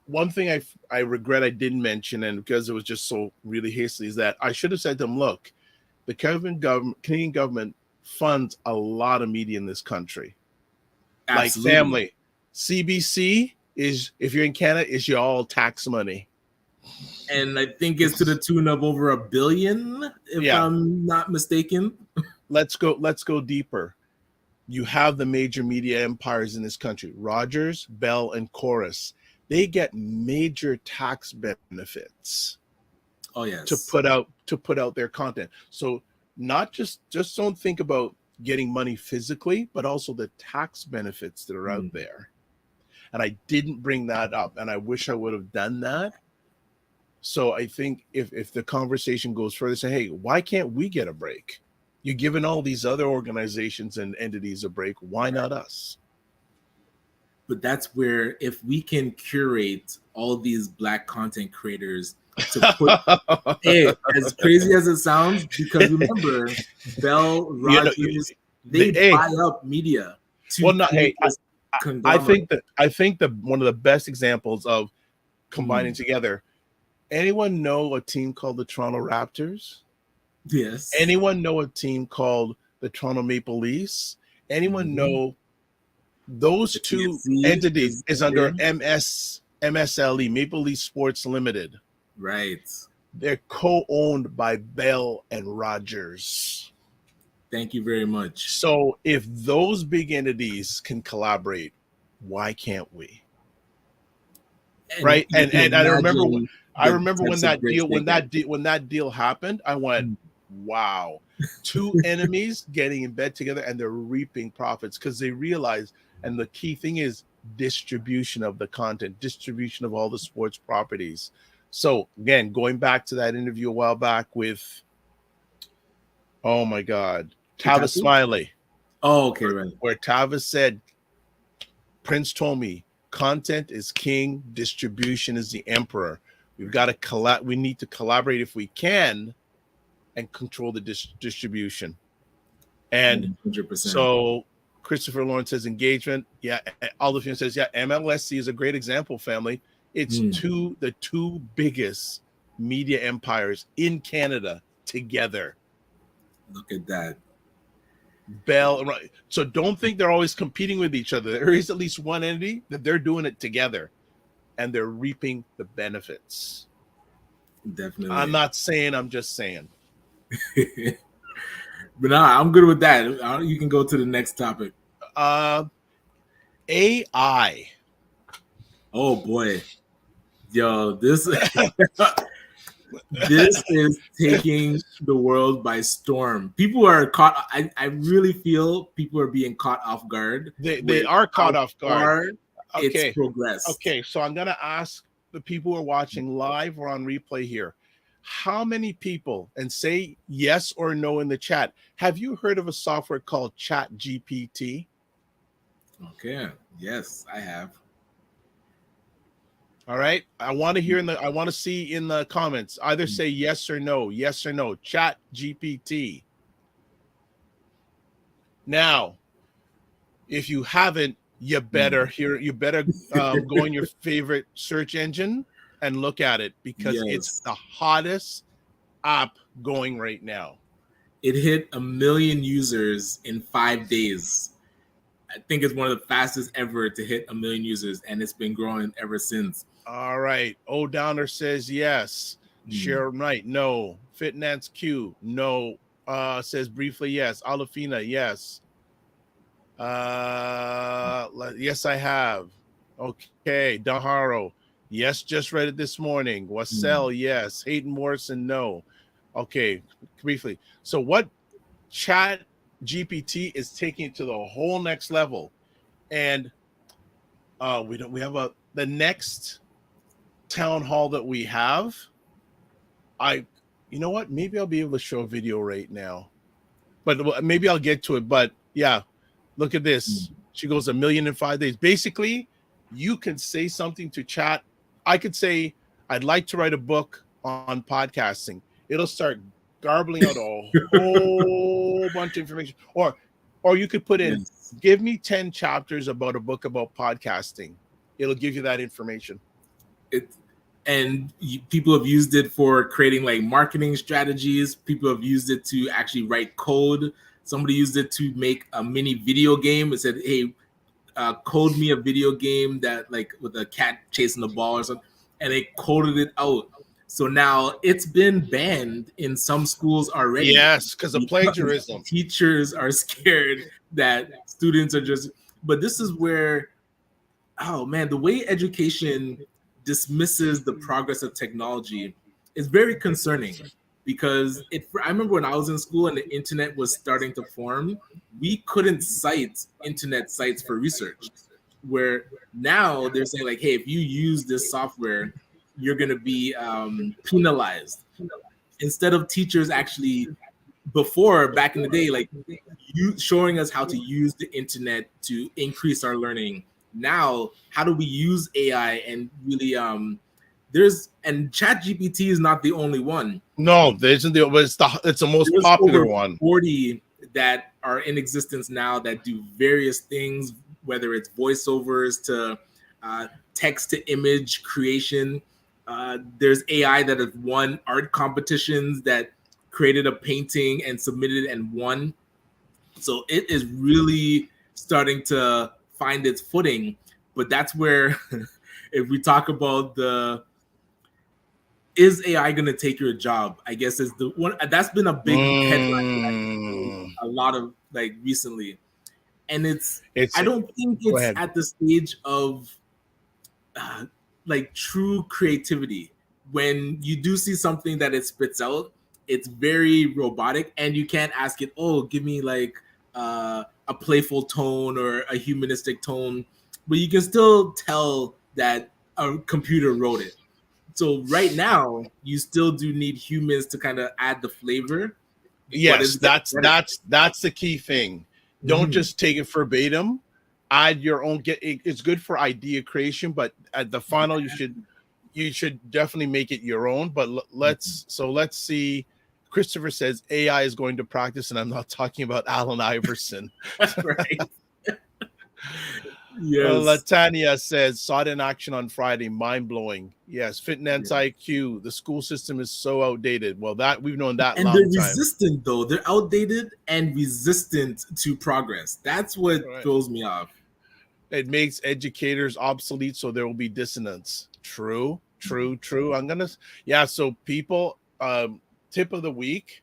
One thing I regret I didn't mention, and because it was just so really hasty, is that I should have said to them, look, the Canadian government funds a lot of media in this country. Absolutely. Like family. CBC is, if you're in Canada, is your all tax money. And I think it's to the tune of over $1 billion, if I'm not mistaken. Let's go deeper. You have the major media empires in this country, Rogers, Bell, and Chorus. They get major tax benefits. Oh yes. To put out their content. So not just don't think about getting money physically, but also the tax benefits that are out there. And I didn't bring that up, and I wish I would have done that. So I think if the conversation goes further, say, hey, why can't we get a break? You're giving all these other organizations and entities a break. Why not us? But that's where, if we can curate all these Black content creators to put, hey, as crazy as it sounds, because remember, Bell, Rogers, they buy up media. I think that one of the best examples of combining together. Anyone know a team called the Toronto Raptors? Yes. Anyone know a team called the Toronto Maple Leafs? Anyone know those two entities is under MSLE, Maple Leaf Sports Limited. Right. They're co-owned by Bell and Rogers. Thank you very much. So if those big entities can collaborate, why can't we? And I remember when that deal happened, I went, wow. Two enemies getting in bed together and they're reaping profits because they realize, and the key thing is distribution of the content, distribution of all the sports properties. So again, going back to that interview a while back with, oh my God, Tavis Smiley. Oh, okay, right. Where Tavis said, Prince told me, content is king, distribution is the emperor. We've got to we need to collaborate if we can and control the distribution. And 100%. So Christopher Lawrence says engagement. Yeah. Alderfield says, yeah, MLSC is a great example, family. It's the two biggest media empires in Canada together. Look at that. Bell, right. So don't think they're always competing with each other. There is at least one entity that they're doing it together and they're reaping the benefits. Definitely. I'm not saying, I'm just saying. But nah, I'm good with that. You can go to the next topic. AI. Oh boy. Yo, this this is taking the world by storm. People are caught. I really feel people are being caught off guard. They are caught off guard. Okay. It's progressed. Okay, so I'm gonna ask the people who are watching live or on replay here, how many people, and say yes or no in the chat, have you heard of a software called ChatGPT? Okay. Yes, I have. All right. I want to see in the comments, either say yes or no, ChatGPT. Now, if you haven't, you better go in your favorite search engine and look at it, because it's the hottest app going right now. It hit 1 million users in 5 days. I think it's one of the fastest ever to hit 1 million users, and it's been growing ever since. All right. O Downer says yes. Sharon Wright, no. Fitnance Q, no. Says briefly yes. Alafina, yes. Yes, I have. Okay. Daharo, yes, just read it this morning. Wassell, yes. Hayden Morrison, no. Okay, briefly. So what Chat GPT is taking it to the whole next level, and the next town hall that we have. You know what? Maybe I'll be able to show a video right now, but maybe I'll get to it. But yeah, look at this. She goes 1 million in 5 days. Basically, you can say something to chat. I could say, I'd like to write a book on podcasting. It'll start garbling out a whole bunch of information. Or you could put in, give me 10 chapters about a book about podcasting. It'll give you that information. People have used it for creating like marketing strategies. People have used it to actually write code. Somebody used it to make a mini video game. It said, hey, code me a video game that like with a cat chasing the ball or something. And they coded it out. So now it's been banned in some schools already. Yes, because of plagiarism. Teachers are scared that students are just, but this is where, oh man, the way education dismisses the progress of technology is very concerning, because I remember when I was in school and the internet was starting to form, we couldn't cite internet sites for research, where now they're saying like, hey, if you use this software, you're going to be penalized. Instead of teachers actually, back in the day, like you showing us how to use the internet to increase our learning. Now, how do we use AI and really and ChatGPT is not the only one. No, there isn't. It's the most popular one. 40 that are in existence now that do various things, whether it's voiceovers to text to image creation. There's AI that have won art competitions, that created a painting and submitted and won. So it is really starting to find its footing. But that's where, if we talk about is AI going to take your job? I guess is the one that's been a big headline a lot of like recently. And I don't think it's at the stage of like true creativity. When you do see something that it spits out, it's very robotic, and you can't ask it, oh, give me like a playful tone or a humanistic tone, but you can still tell that a computer wrote it. So right now, you still do need humans to kind of add the flavor. Yes, that's the key thing. Don't just take it verbatim. Add your own. It's good for idea creation, but at the final, you should definitely make it your own. But let's see. Christopher says AI is going to practice, and I'm not talking about Allen Iverson. Right. Yes. Latanya says, saw it in action on Friday. Mind blowing. Yes. Fitness IQ. The school system is so outdated. Well, that we've known that. And long they're time. resistant, though. They're outdated and resistant to progress. That's what throws me off. It makes educators obsolete, so there will be dissonance. True. I'm gonna. So people. Tip of the week.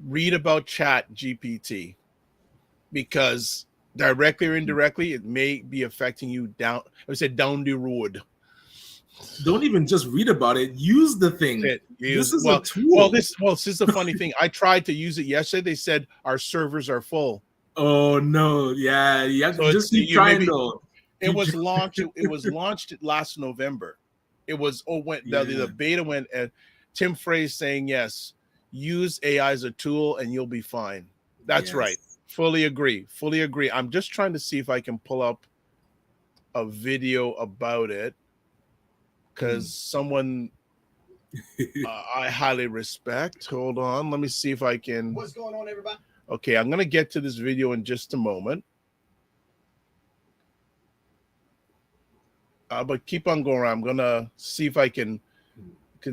Read about Chat GPT, because directly or indirectly, it may be affecting you down. I would say down the road. Don't even just read about it. Use the thing. This is a tool. This is the funny thing. I tried to use it yesterday. They said our servers are full. Oh no! Yeah, you have to just keep trying though. It was launched. It was launched last November. It was the beta went, and Tim Frey's saying yes. Use AI as a tool, and you'll be fine. That's right. Fully agree. I'm just trying to see if I can pull up a video about it, because someone I highly respect. Hold on. Let me see if I can. What's going on, everybody? Okay, I'm going to get to this video in just a moment. But keep on going around. I'm going to see if I can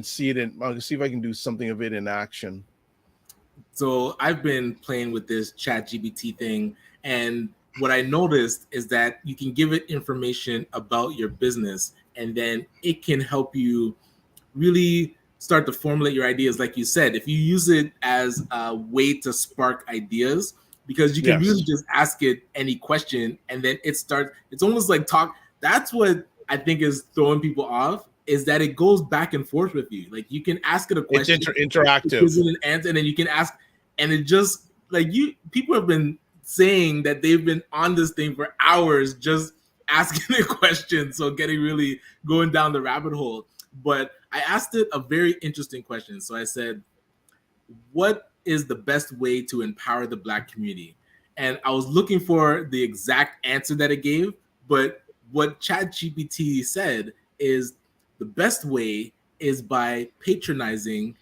see it. I'll see if I can do something of it in action. So I've been playing with this ChatGPT thing, and what I noticed is that you can give it information about your business, and then it can help you really start to formulate your ideas. Like you said, if you use it as a way to spark ideas, because you can really just ask it any question, and then it's almost like talk. That's what I think is throwing people off, is that it goes back and forth with you. Like you can ask it a question, it's interactive, it an answer, and then you can ask, and it just people have been saying that they've been on this thing for hours just asking it questions, so going down the rabbit hole. But I asked it a very interesting question. So I said, what is the best way to empower the Black community? And I was looking for the exact answer that it gave, but what ChatGPT said is the best way is by patronizing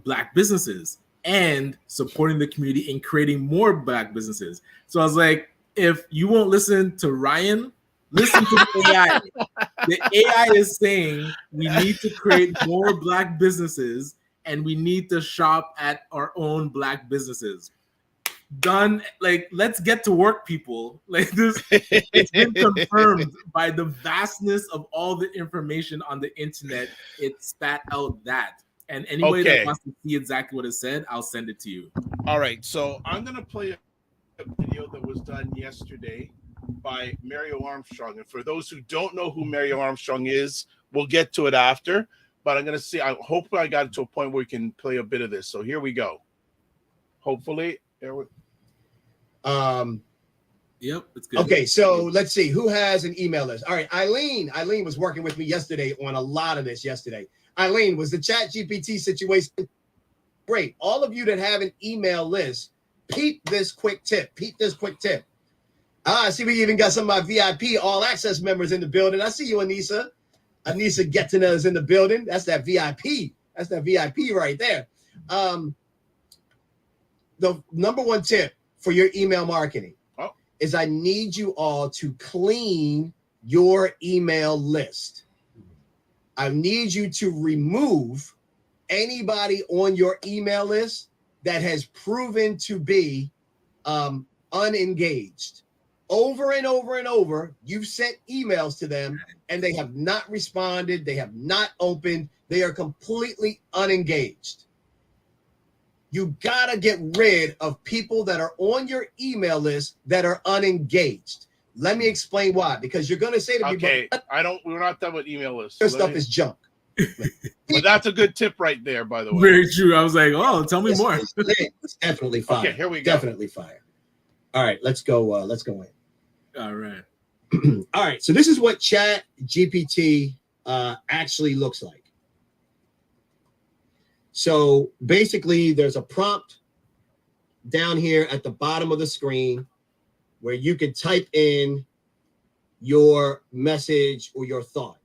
Black businesses and supporting the community and creating more Black businesses. So I was like, if you won't listen to Ryan, listen to the AI. The AI is saying we need to create more Black businesses, and we need to shop at our own Black businesses. Done. Like, let's get to work, people. Like this, it's been confirmed by the vastness of all the information on the internet. It spat out that. And anybody that wants to see exactly what it said, I'll send it to you. All right. So I'm gonna play a video that was done yesterday by Mario Armstrong. And for those who don't know who Mario Armstrong is, we'll get to it after. But I'm gonna see. I hope I got it to a point where we can play a bit of this. So here we go. Hopefully, there we. Yep, it's good. Okay, so let's see who has an email list. All right, Eileen was working with me yesterday on a lot of this yesterday. Eileen, was the ChatGPT situation great? All of you that have an email list, peep this quick tip. I see we even got some of my VIP all access members in the building. I see you, Anissa. Anissa Gettina is in the building. That's that VIP. That's that VIP right there. The number one tip for your email marketing is I need you all to clean your email list. I need you to remove anybody on your email list that has proven to be unengaged. Over and over and over, you've sent emails to them and they have not responded. They have not opened. They are completely unengaged. You gotta get rid of people that are on your email list that are unengaged. Let me explain why. Because you're gonna say to me, we're not done with email lists. Your stuff is junk. But that's a good tip right there, by the way. Very true. I was like, oh, tell me more. It's definitely fire. Okay, here we go. Definitely fire. All right, let's go. Let's go in. All right. All right. So this is what Chat GPT actually looks like. So basically, there's a prompt down here at the bottom of the screen where you can type in your message or your thought,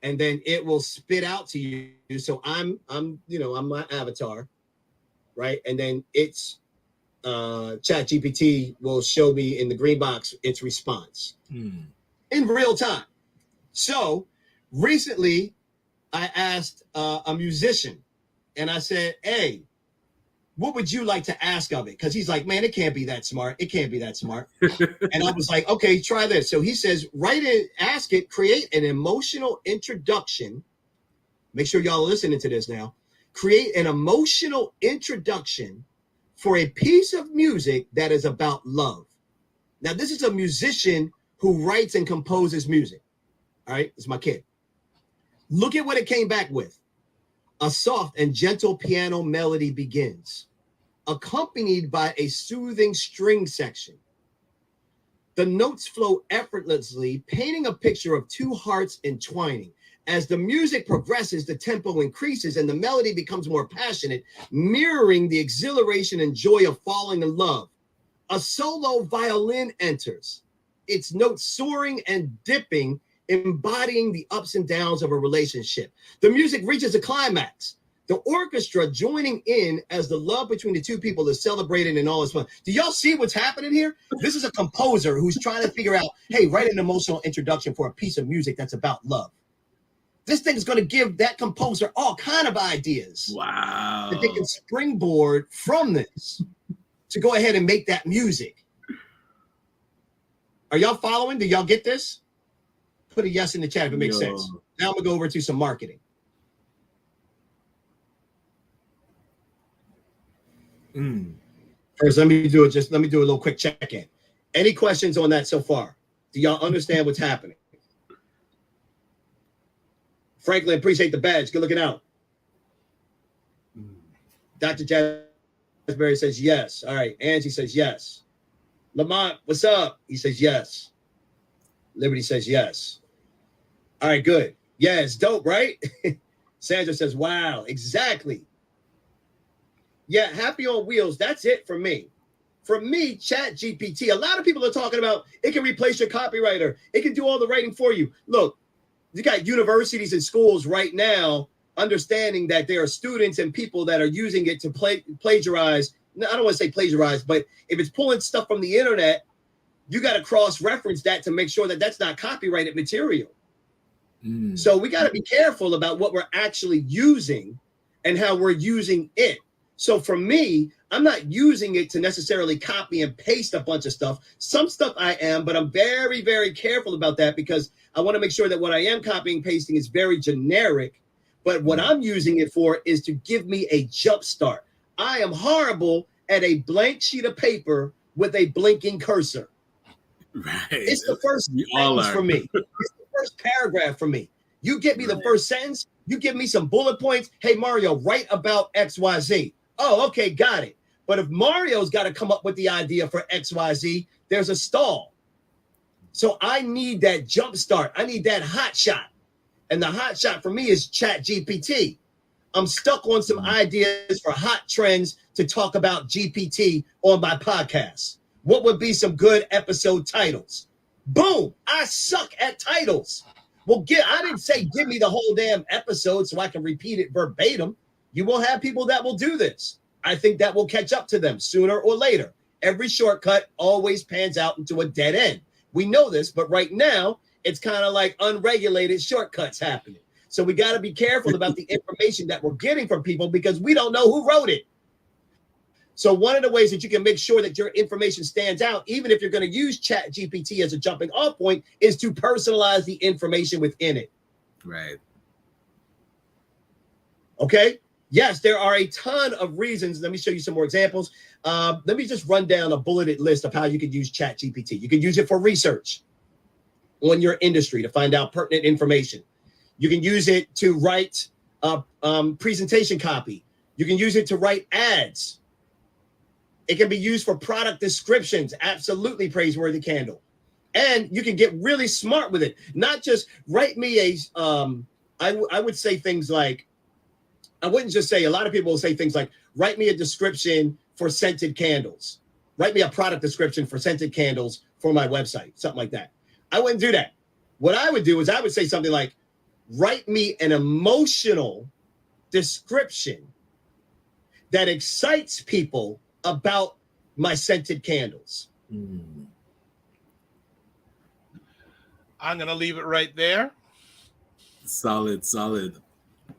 and then it will spit out to you. So I'm my avatar, right? And then it's Chat GPT will show me in the green box its response in real time. So recently, I asked a musician, and I said, "Hey, what would you like to ask of it?" Because he's like, "Man, it can't be that smart. It can't be that smart." And I was like, "Okay, try this." So he says, "Write it, ask it, create an emotional introduction." Make sure y'all are listening to this now. Create an emotional introduction for a piece of music that is about love. Now, this is a musician who writes and composes music. All right, it's my kid. Look at what it came back with. A soft and gentle piano melody begins, accompanied by a soothing string section. The notes flow effortlessly, painting a picture of two hearts entwining. As the music progresses, the tempo increases and the melody becomes more passionate, mirroring the exhilaration and joy of falling in love. A solo violin enters, its notes soaring and dipping, embodying the ups and downs of a relationship. The music reaches a climax, the orchestra joining in as the love between the two people is celebrated in all its fun. Do y'all see what's happening here? This is a composer who's trying to figure out, hey, write an emotional introduction for a piece of music that's about love. This thing is going to give that composer all kind of ideas. Wow. That they can springboard from this to go ahead and make that music. Are y'all following? Do y'all get this? Put a yes in the chat if it makes sense. Now I'm going to go over to some marketing. First, let me do a little quick check-in. Any questions on that so far? Do y'all understand what's happening? Franklin, appreciate the badge. Good looking out. Dr. Jasbury says yes. All right. Angie says yes. Lamont, what's up? He says yes. Liberty says yes. All right, good. Yeah, it's dope, right? Sandra says, wow, exactly. Yeah, happy on wheels. That's it for me. For me, Chat GPT, a lot of people are talking about it can replace your copywriter. It can do all the writing for you. Look, you got universities and schools right now understanding that there are students and people that are using it to plagiarize. No, I don't want to say plagiarize, but if it's pulling stuff from the internet, you got to cross-reference that to make sure that that's not copyrighted material. So we got to be careful about what we're actually using and how we're using it. So for me, I'm not using it to necessarily copy and paste a bunch of stuff. Some stuff I am, but I'm very, very careful about that because I want to make sure that what I am copying and pasting is very generic. But what I'm using it for is to give me a jump start. I am horrible at a blank sheet of paper with a blinking cursor. Right. It's the first sentence for me. It's the first paragraph for me. You get me the first sentence. You give me some bullet points. Hey, Mario, write about XYZ. Oh, okay, got it. But if Mario's got to come up with the idea for XYZ, there's a stall. So I need that jump start. I need that hot shot. And the hot shot for me is Chat GPT. I'm stuck on some ideas for hot trends to talk about GPT on my podcast. What would be some good episode titles? Boom, I suck at titles. Well, I didn't say give me the whole damn episode so I can repeat it verbatim. You will have people that will do this. I think that will catch up to them sooner or later. Every shortcut always pans out into a dead end. We know this, but right now, it's kind of like unregulated shortcuts happening. So we got to be careful about the information that we're getting from people because we don't know who wrote it. So one of the ways that you can make sure that your information stands out, even if you're going to use Chat GPT as a jumping off point, is to personalize the information within it. Right. Okay. Yes, there are a ton of reasons. Let me show you some more examples. Let me just run down a bulleted list of how you could use Chat GPT. You can use it for research on your industry to find out pertinent information. You can use it to write presentation copy. You can use it to write ads. It can be used for product descriptions. Absolutely praiseworthy candle. And you can get really smart with it. Not just write me a, I would say things like, I wouldn't just say, a lot of people will say things like, write me a description for scented candles. Write me a product description for scented candles for my website, something like that. I wouldn't do that. What I would do is I would say something like, write me an emotional description that excites people about my scented candles. I'm going to leave it right there. Solid.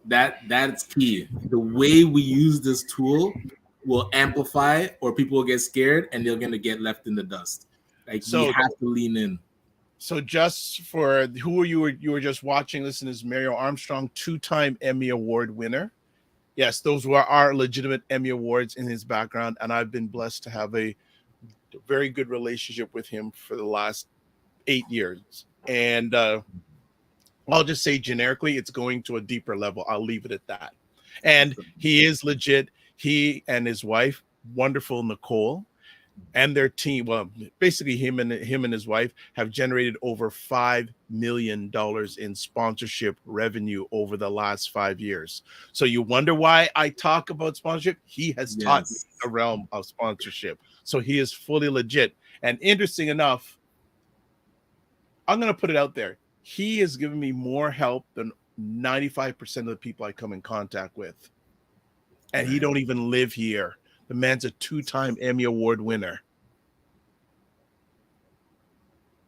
That's key. The way we use this tool will amplify, or people will get scared and they're going to get left in the dust. Like, so we have to lean in. So just for who you were just watching, listen, is Mario Armstrong, 2-time Emmy Award winner. Yes, those were our legitimate Emmy Awards in his background, and I've been blessed to have a very good relationship with him for the last 8 years. And I'll just say generically, it's going to a deeper level. I'll leave it at that. And he is legit. He and his wife, wonderful Nicole, and their team, well, basically him and his wife have generated over $5 million in sponsorship revenue over the last 5 years. So you wonder why I talk about sponsorship? He has taught me the realm of sponsorship. So he is fully legit. And interesting enough, I'm going to put it out there. He has given me more help than 95% of the people I come in contact with. And he don't even live here. The man's a 2-time Emmy Award winner.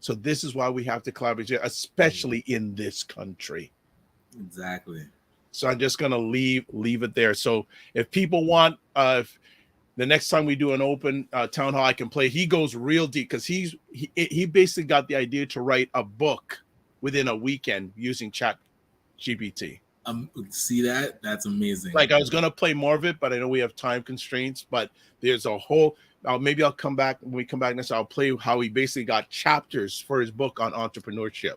So this is why we have to collaborate, especially in this country. Exactly. So I'm just going to leave it there. So if people want, if the next time we do an open town hall, I can play. He goes real deep because he basically got the idea to write a book within a weekend using Chat GPT. See that? That's amazing. Like, I was going to play more of it, but I know we have time constraints, but there's a whole, maybe I'll come back when we come back next. I'll play how he basically got chapters for his book on entrepreneurship.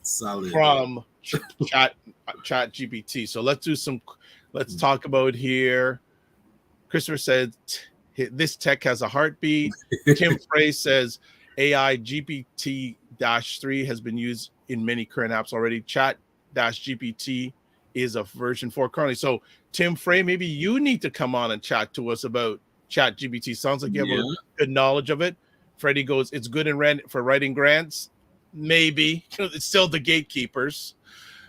Solid. From Chat GPT. So let's talk about here. Christopher said, this tech has a heartbeat. Tim Frey says, AI GPT-3 has been used in many current apps already. Chat-GPT is a version 4 currently. So Tim Frey, maybe you need to come on and chat to us about Chat-GPT. Sounds like you have a good knowledge of it. Freddie goes, it's good for writing grants. Maybe. It's still the gatekeepers.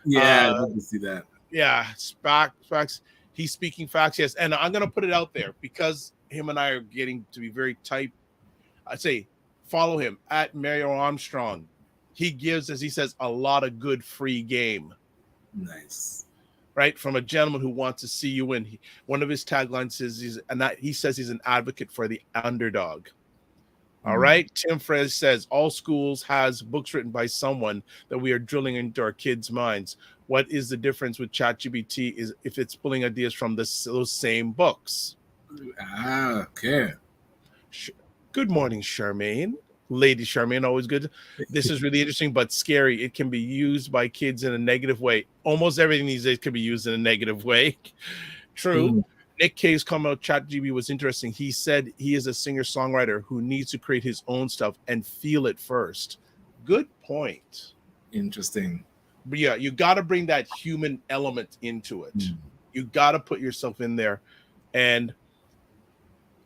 Yeah, I'd love to see that. Yeah, facts. He's speaking facts, yes. And I'm going to put it out there because him and I are getting to be very tight. I say follow him at Mario Armstrong. He gives, as he says, a lot of good free game. Nice. Right? From a gentleman who wants to see you win. One of his taglines is he says he's an advocate for the underdog. All right. Tim Frey says all schools has books written by someone that we are drilling into our kids' minds. What is the difference with ChatGPT is if it's pulling ideas from those same books? Okay. Good morning, Charmaine. Lady Charmaine, always good. This is really interesting, but scary. It can be used by kids in a negative way. Almost everything these days can be used in a negative way. True. Nick K's comment about ChatGPT was interesting. He said he is a singer-songwriter who needs to create his own stuff and feel it first. Good point. Interesting. But yeah, you got to bring that human element into it. You got to put yourself in there. And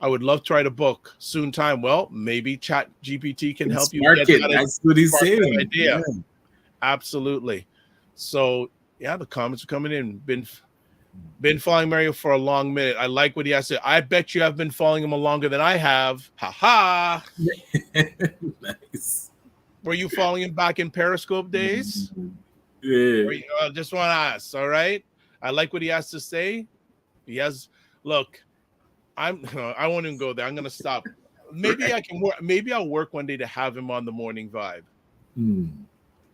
I would love to write a book soon time. Well, maybe ChatGPT can help you get that. That's what he's saying. Idea. Yeah. Absolutely. So yeah, the comments are coming in. Been following Mario for a long minute. I like what he has to say. I bet you have been following him longer than I have. Ha ha. Nice. Were you following him back in Periscope days? Yeah. Just want to ask. All right. I like what he has to say. He has. Look, I won't even go there. I'm gonna stop. Maybe I can work. Maybe I'll work one day to have him on the Morning Vibe.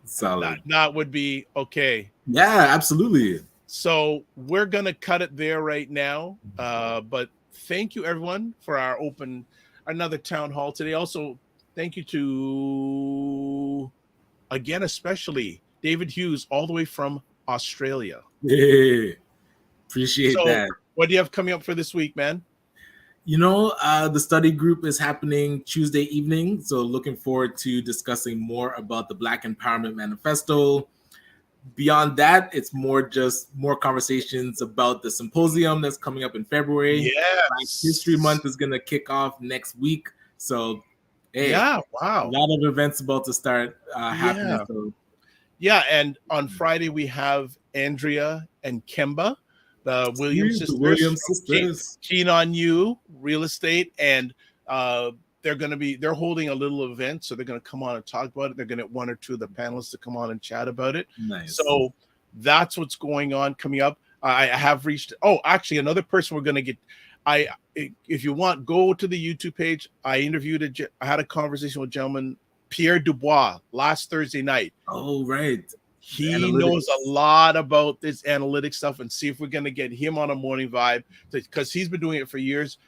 Solid. That would be okay. Yeah, absolutely. So we're gonna cut it there right now. But thank you everyone for another town hall today. Also, thank you to again, especially David Hughes, all the way from Australia. Yeah, appreciate So, that. what do you have coming up for this week, man? The study group is happening Tuesday evening. So looking forward to discussing more about the Black Empowerment Manifesto. Beyond that, it's more conversations about the symposium that's coming up in February. Black History Month is going to kick off next week. So, hey, yeah, wow. A lot of events about to start happening. So. Yeah, and on Friday we have Andrea and Kemba, the Williams sisters, Keen on You Real Estate, and they're holding a little event, so they're going to come on and talk about it. They're going to get one or two of the panelists to come on and chat about it. Nice. So that's what's going on coming up. I have reached. Oh, actually, another person we're going to get. If you want, go to the YouTube page. I had a conversation with a gentleman, Pierre Dubois, last Thursday night. Oh, right. He knows a lot about this analytics stuff, and see if we're going to get him on a morning vibe, because he's been doing it for years.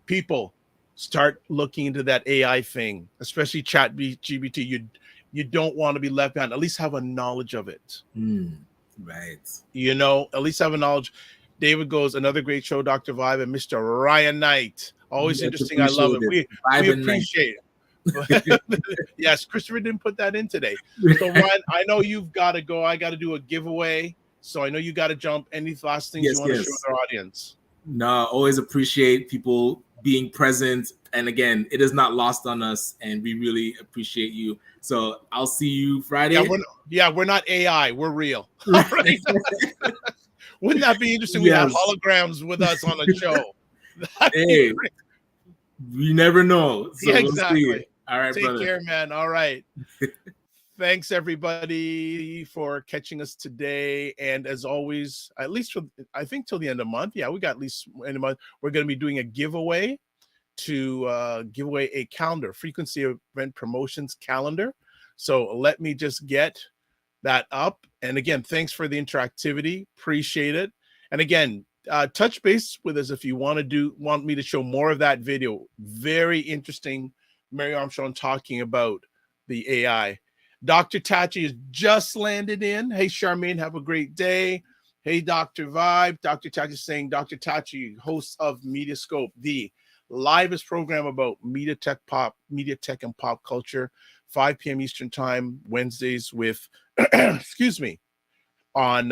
People, start looking into that AI thing, especially ChatGPT. You don't want to be left behind. At least have a knowledge of it. Right. At least have a knowledge. David goes, another great show, Dr. Vibe, and Mr. Ryan Knight. Always interesting. I love it. We appreciate it. Yes, Christopher didn't put that in today. So Ryan, I know you've got to go. I got to do a giveaway, so I know you got to jump. Any last things you want to show our audience? No, always appreciate people being present, and again, it is not lost on us, and we really appreciate you. So I'll see you Friday. We're not AI, we're real. Right? Wouldn't that be interesting? We have holograms with us on the show. Hey, we never know. So exactly. We'll see. All right, take care, man. All right. Thanks everybody for catching us today. And as always, at least I think till the end of the month. Yeah, we got at least end of the month. We're going to be doing a giveaway to give away a calendar, frequency event promotions calendar. So let me just get that up. And again, thanks for the interactivity. Appreciate it. And again, touch base with us if you want me to show more of that video. Very interesting. Mary Armstrong talking about the AI. Dr. Tachi has just landed in. Hey, Charmaine, have a great day. Hey, Dr. Vibe. Dr. Tachi is saying, Dr. Tachi, host of Mediascope, the livest program about media tech and pop culture, 5 p.m. Eastern time, Wednesdays with, excuse me, on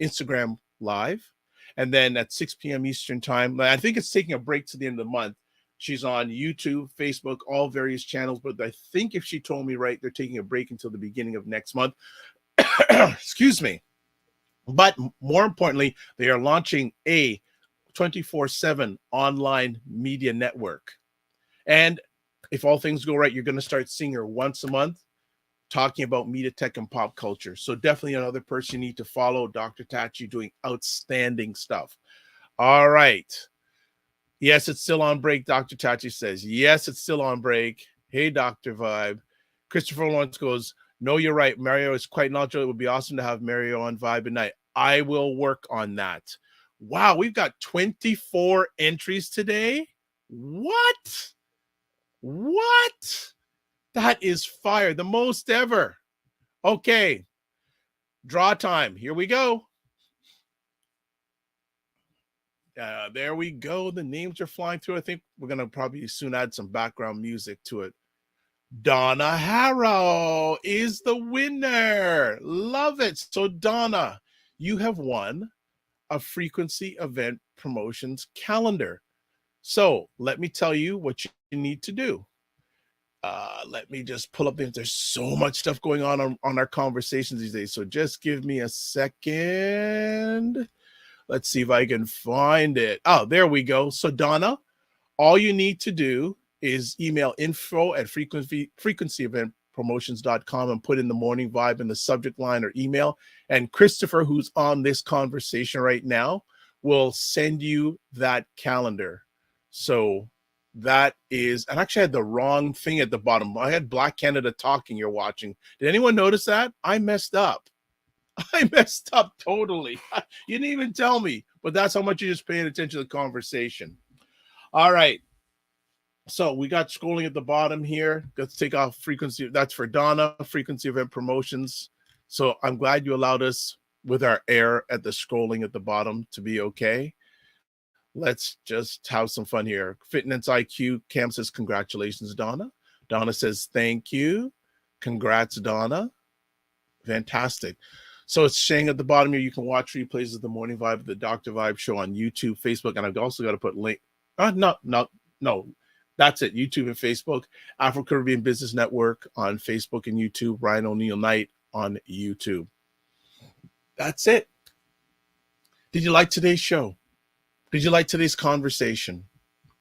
Instagram Live. And then at 6 p.m. Eastern time, I think it's taking a break to the end of the month. She's on YouTube, Facebook, all various channels. But I think if she told me right, they're taking a break until the beginning of next month. Excuse me. But more importantly, they are launching a 24/7 online media network. And if all things go right, you're going to start seeing her once a month talking about media tech and pop culture. So definitely another person you need to follow, Dr. Tachi, doing outstanding stuff. All right. Yes, it's still on break, Dr. Tachi says. Yes, it's still on break. Hey, Dr. Vibe. Christopher Lawrence goes, no, you're right. Mario is quite knowledgeable. It would be awesome to have Mario on Vibe at night. I will work on that. Wow, we've got 24 entries today. What? That is fire. The most ever. Okay. Draw time. Here we go. There we go. The names are flying through. I think we're going to probably soon add some background music to it. Donna Harrow is the winner. Love it. So Donna, you have won a frequency event promotions calendar. So let me tell you what you need to do. Let me just pull up. There's so much stuff going on our conversations these days. So just give me a second. Let's see if I can find it. Oh, there we go. So Donna, all you need to do is email info@frequencyeventpromotions.com and put in the morning vibe in the subject line or email. And Christopher, who's on this conversation right now, will send you that calendar. So that is, and actually I had the wrong thing at the bottom. I had Black Canada Talking you're watching. Did anyone notice that? I messed up. Totally. You didn't even tell me, but that's how much you're just paying attention to the conversation. All right. So we got scrolling at the bottom here. Let's take off frequency. That's for Donna, frequency event promotions. So I'm glad you allowed us with our error at the scrolling at the bottom to be okay. Let's just have some fun here. Fitness IQ Cam says, congratulations, Donna. Donna says, thank you. Congrats, Donna. Fantastic. So it's saying at the bottom here, you can watch replays of the Morning Vibe, the Dr. Vibe show on YouTube, Facebook, and I've also got to put link. No. That's it. YouTube and Facebook. Afro-Caribbean Business Network on Facebook and YouTube. Ryan Oneil Knight on YouTube. That's it. Did you like today's show? Did you like today's conversation?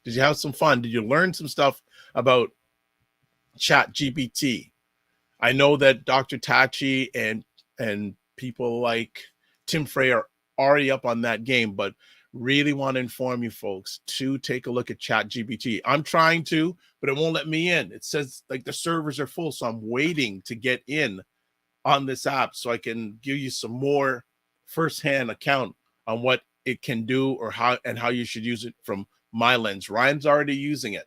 Did you have some fun? Did you learn some stuff about ChatGPT? I know that Dr. Tachi and people like Tim Frey are already up on that game, but really want to inform you folks to take a look at ChatGPT. I'm trying to, but it won't let me in. It says like the servers are full, so I'm waiting to get in on this app so I can give you some more firsthand account on what it can do or how you should use it from my lens. Ryan's already using it.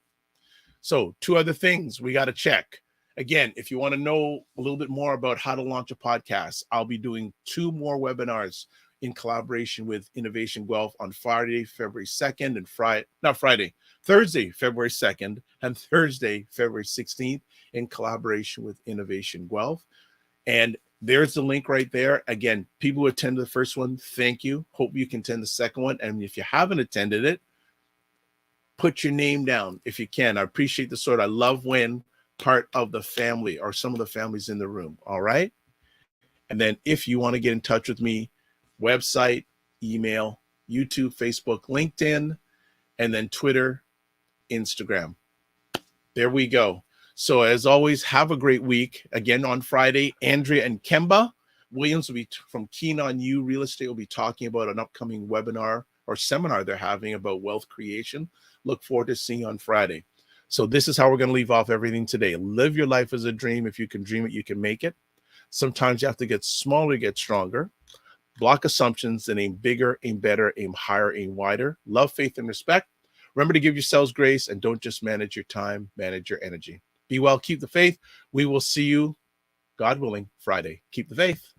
So 2 other things we got to check. Again, if you want to know a little bit more about how to launch a podcast, I'll be doing 2 more webinars in collaboration with Innovation Guelph on Friday, February 2nd and Thursday, February 2nd and Thursday, February 16th in collaboration with Innovation Guelph. And there's the link right there. Again, people who attended the first one, thank you. Hope you can attend the second one. And if you haven't attended it, put your name down if you can. I appreciate the support. I love when part of the family or some of the families in the room. All right. And then if you want to get in touch with me, website, email, YouTube, Facebook, LinkedIn, and then Twitter, Instagram. There we go. So as always, have a great week. Again, on Friday, Andrea and Kemba Williams will be from Keen on You Real Estate will be talking about an upcoming webinar or seminar they're having about wealth creation. Look forward to seeing you on Friday. So this is how we're going to leave off everything today. Live your life as a dream. If you can dream it, you can make it. Sometimes you have to get smaller to get stronger. Block assumptions and aim bigger, aim better, aim higher, aim wider. Love, faith, and respect. Remember to give yourselves grace and don't just manage your time, manage your energy. Be well, keep the faith. We will see you, God willing, Friday. Keep the faith.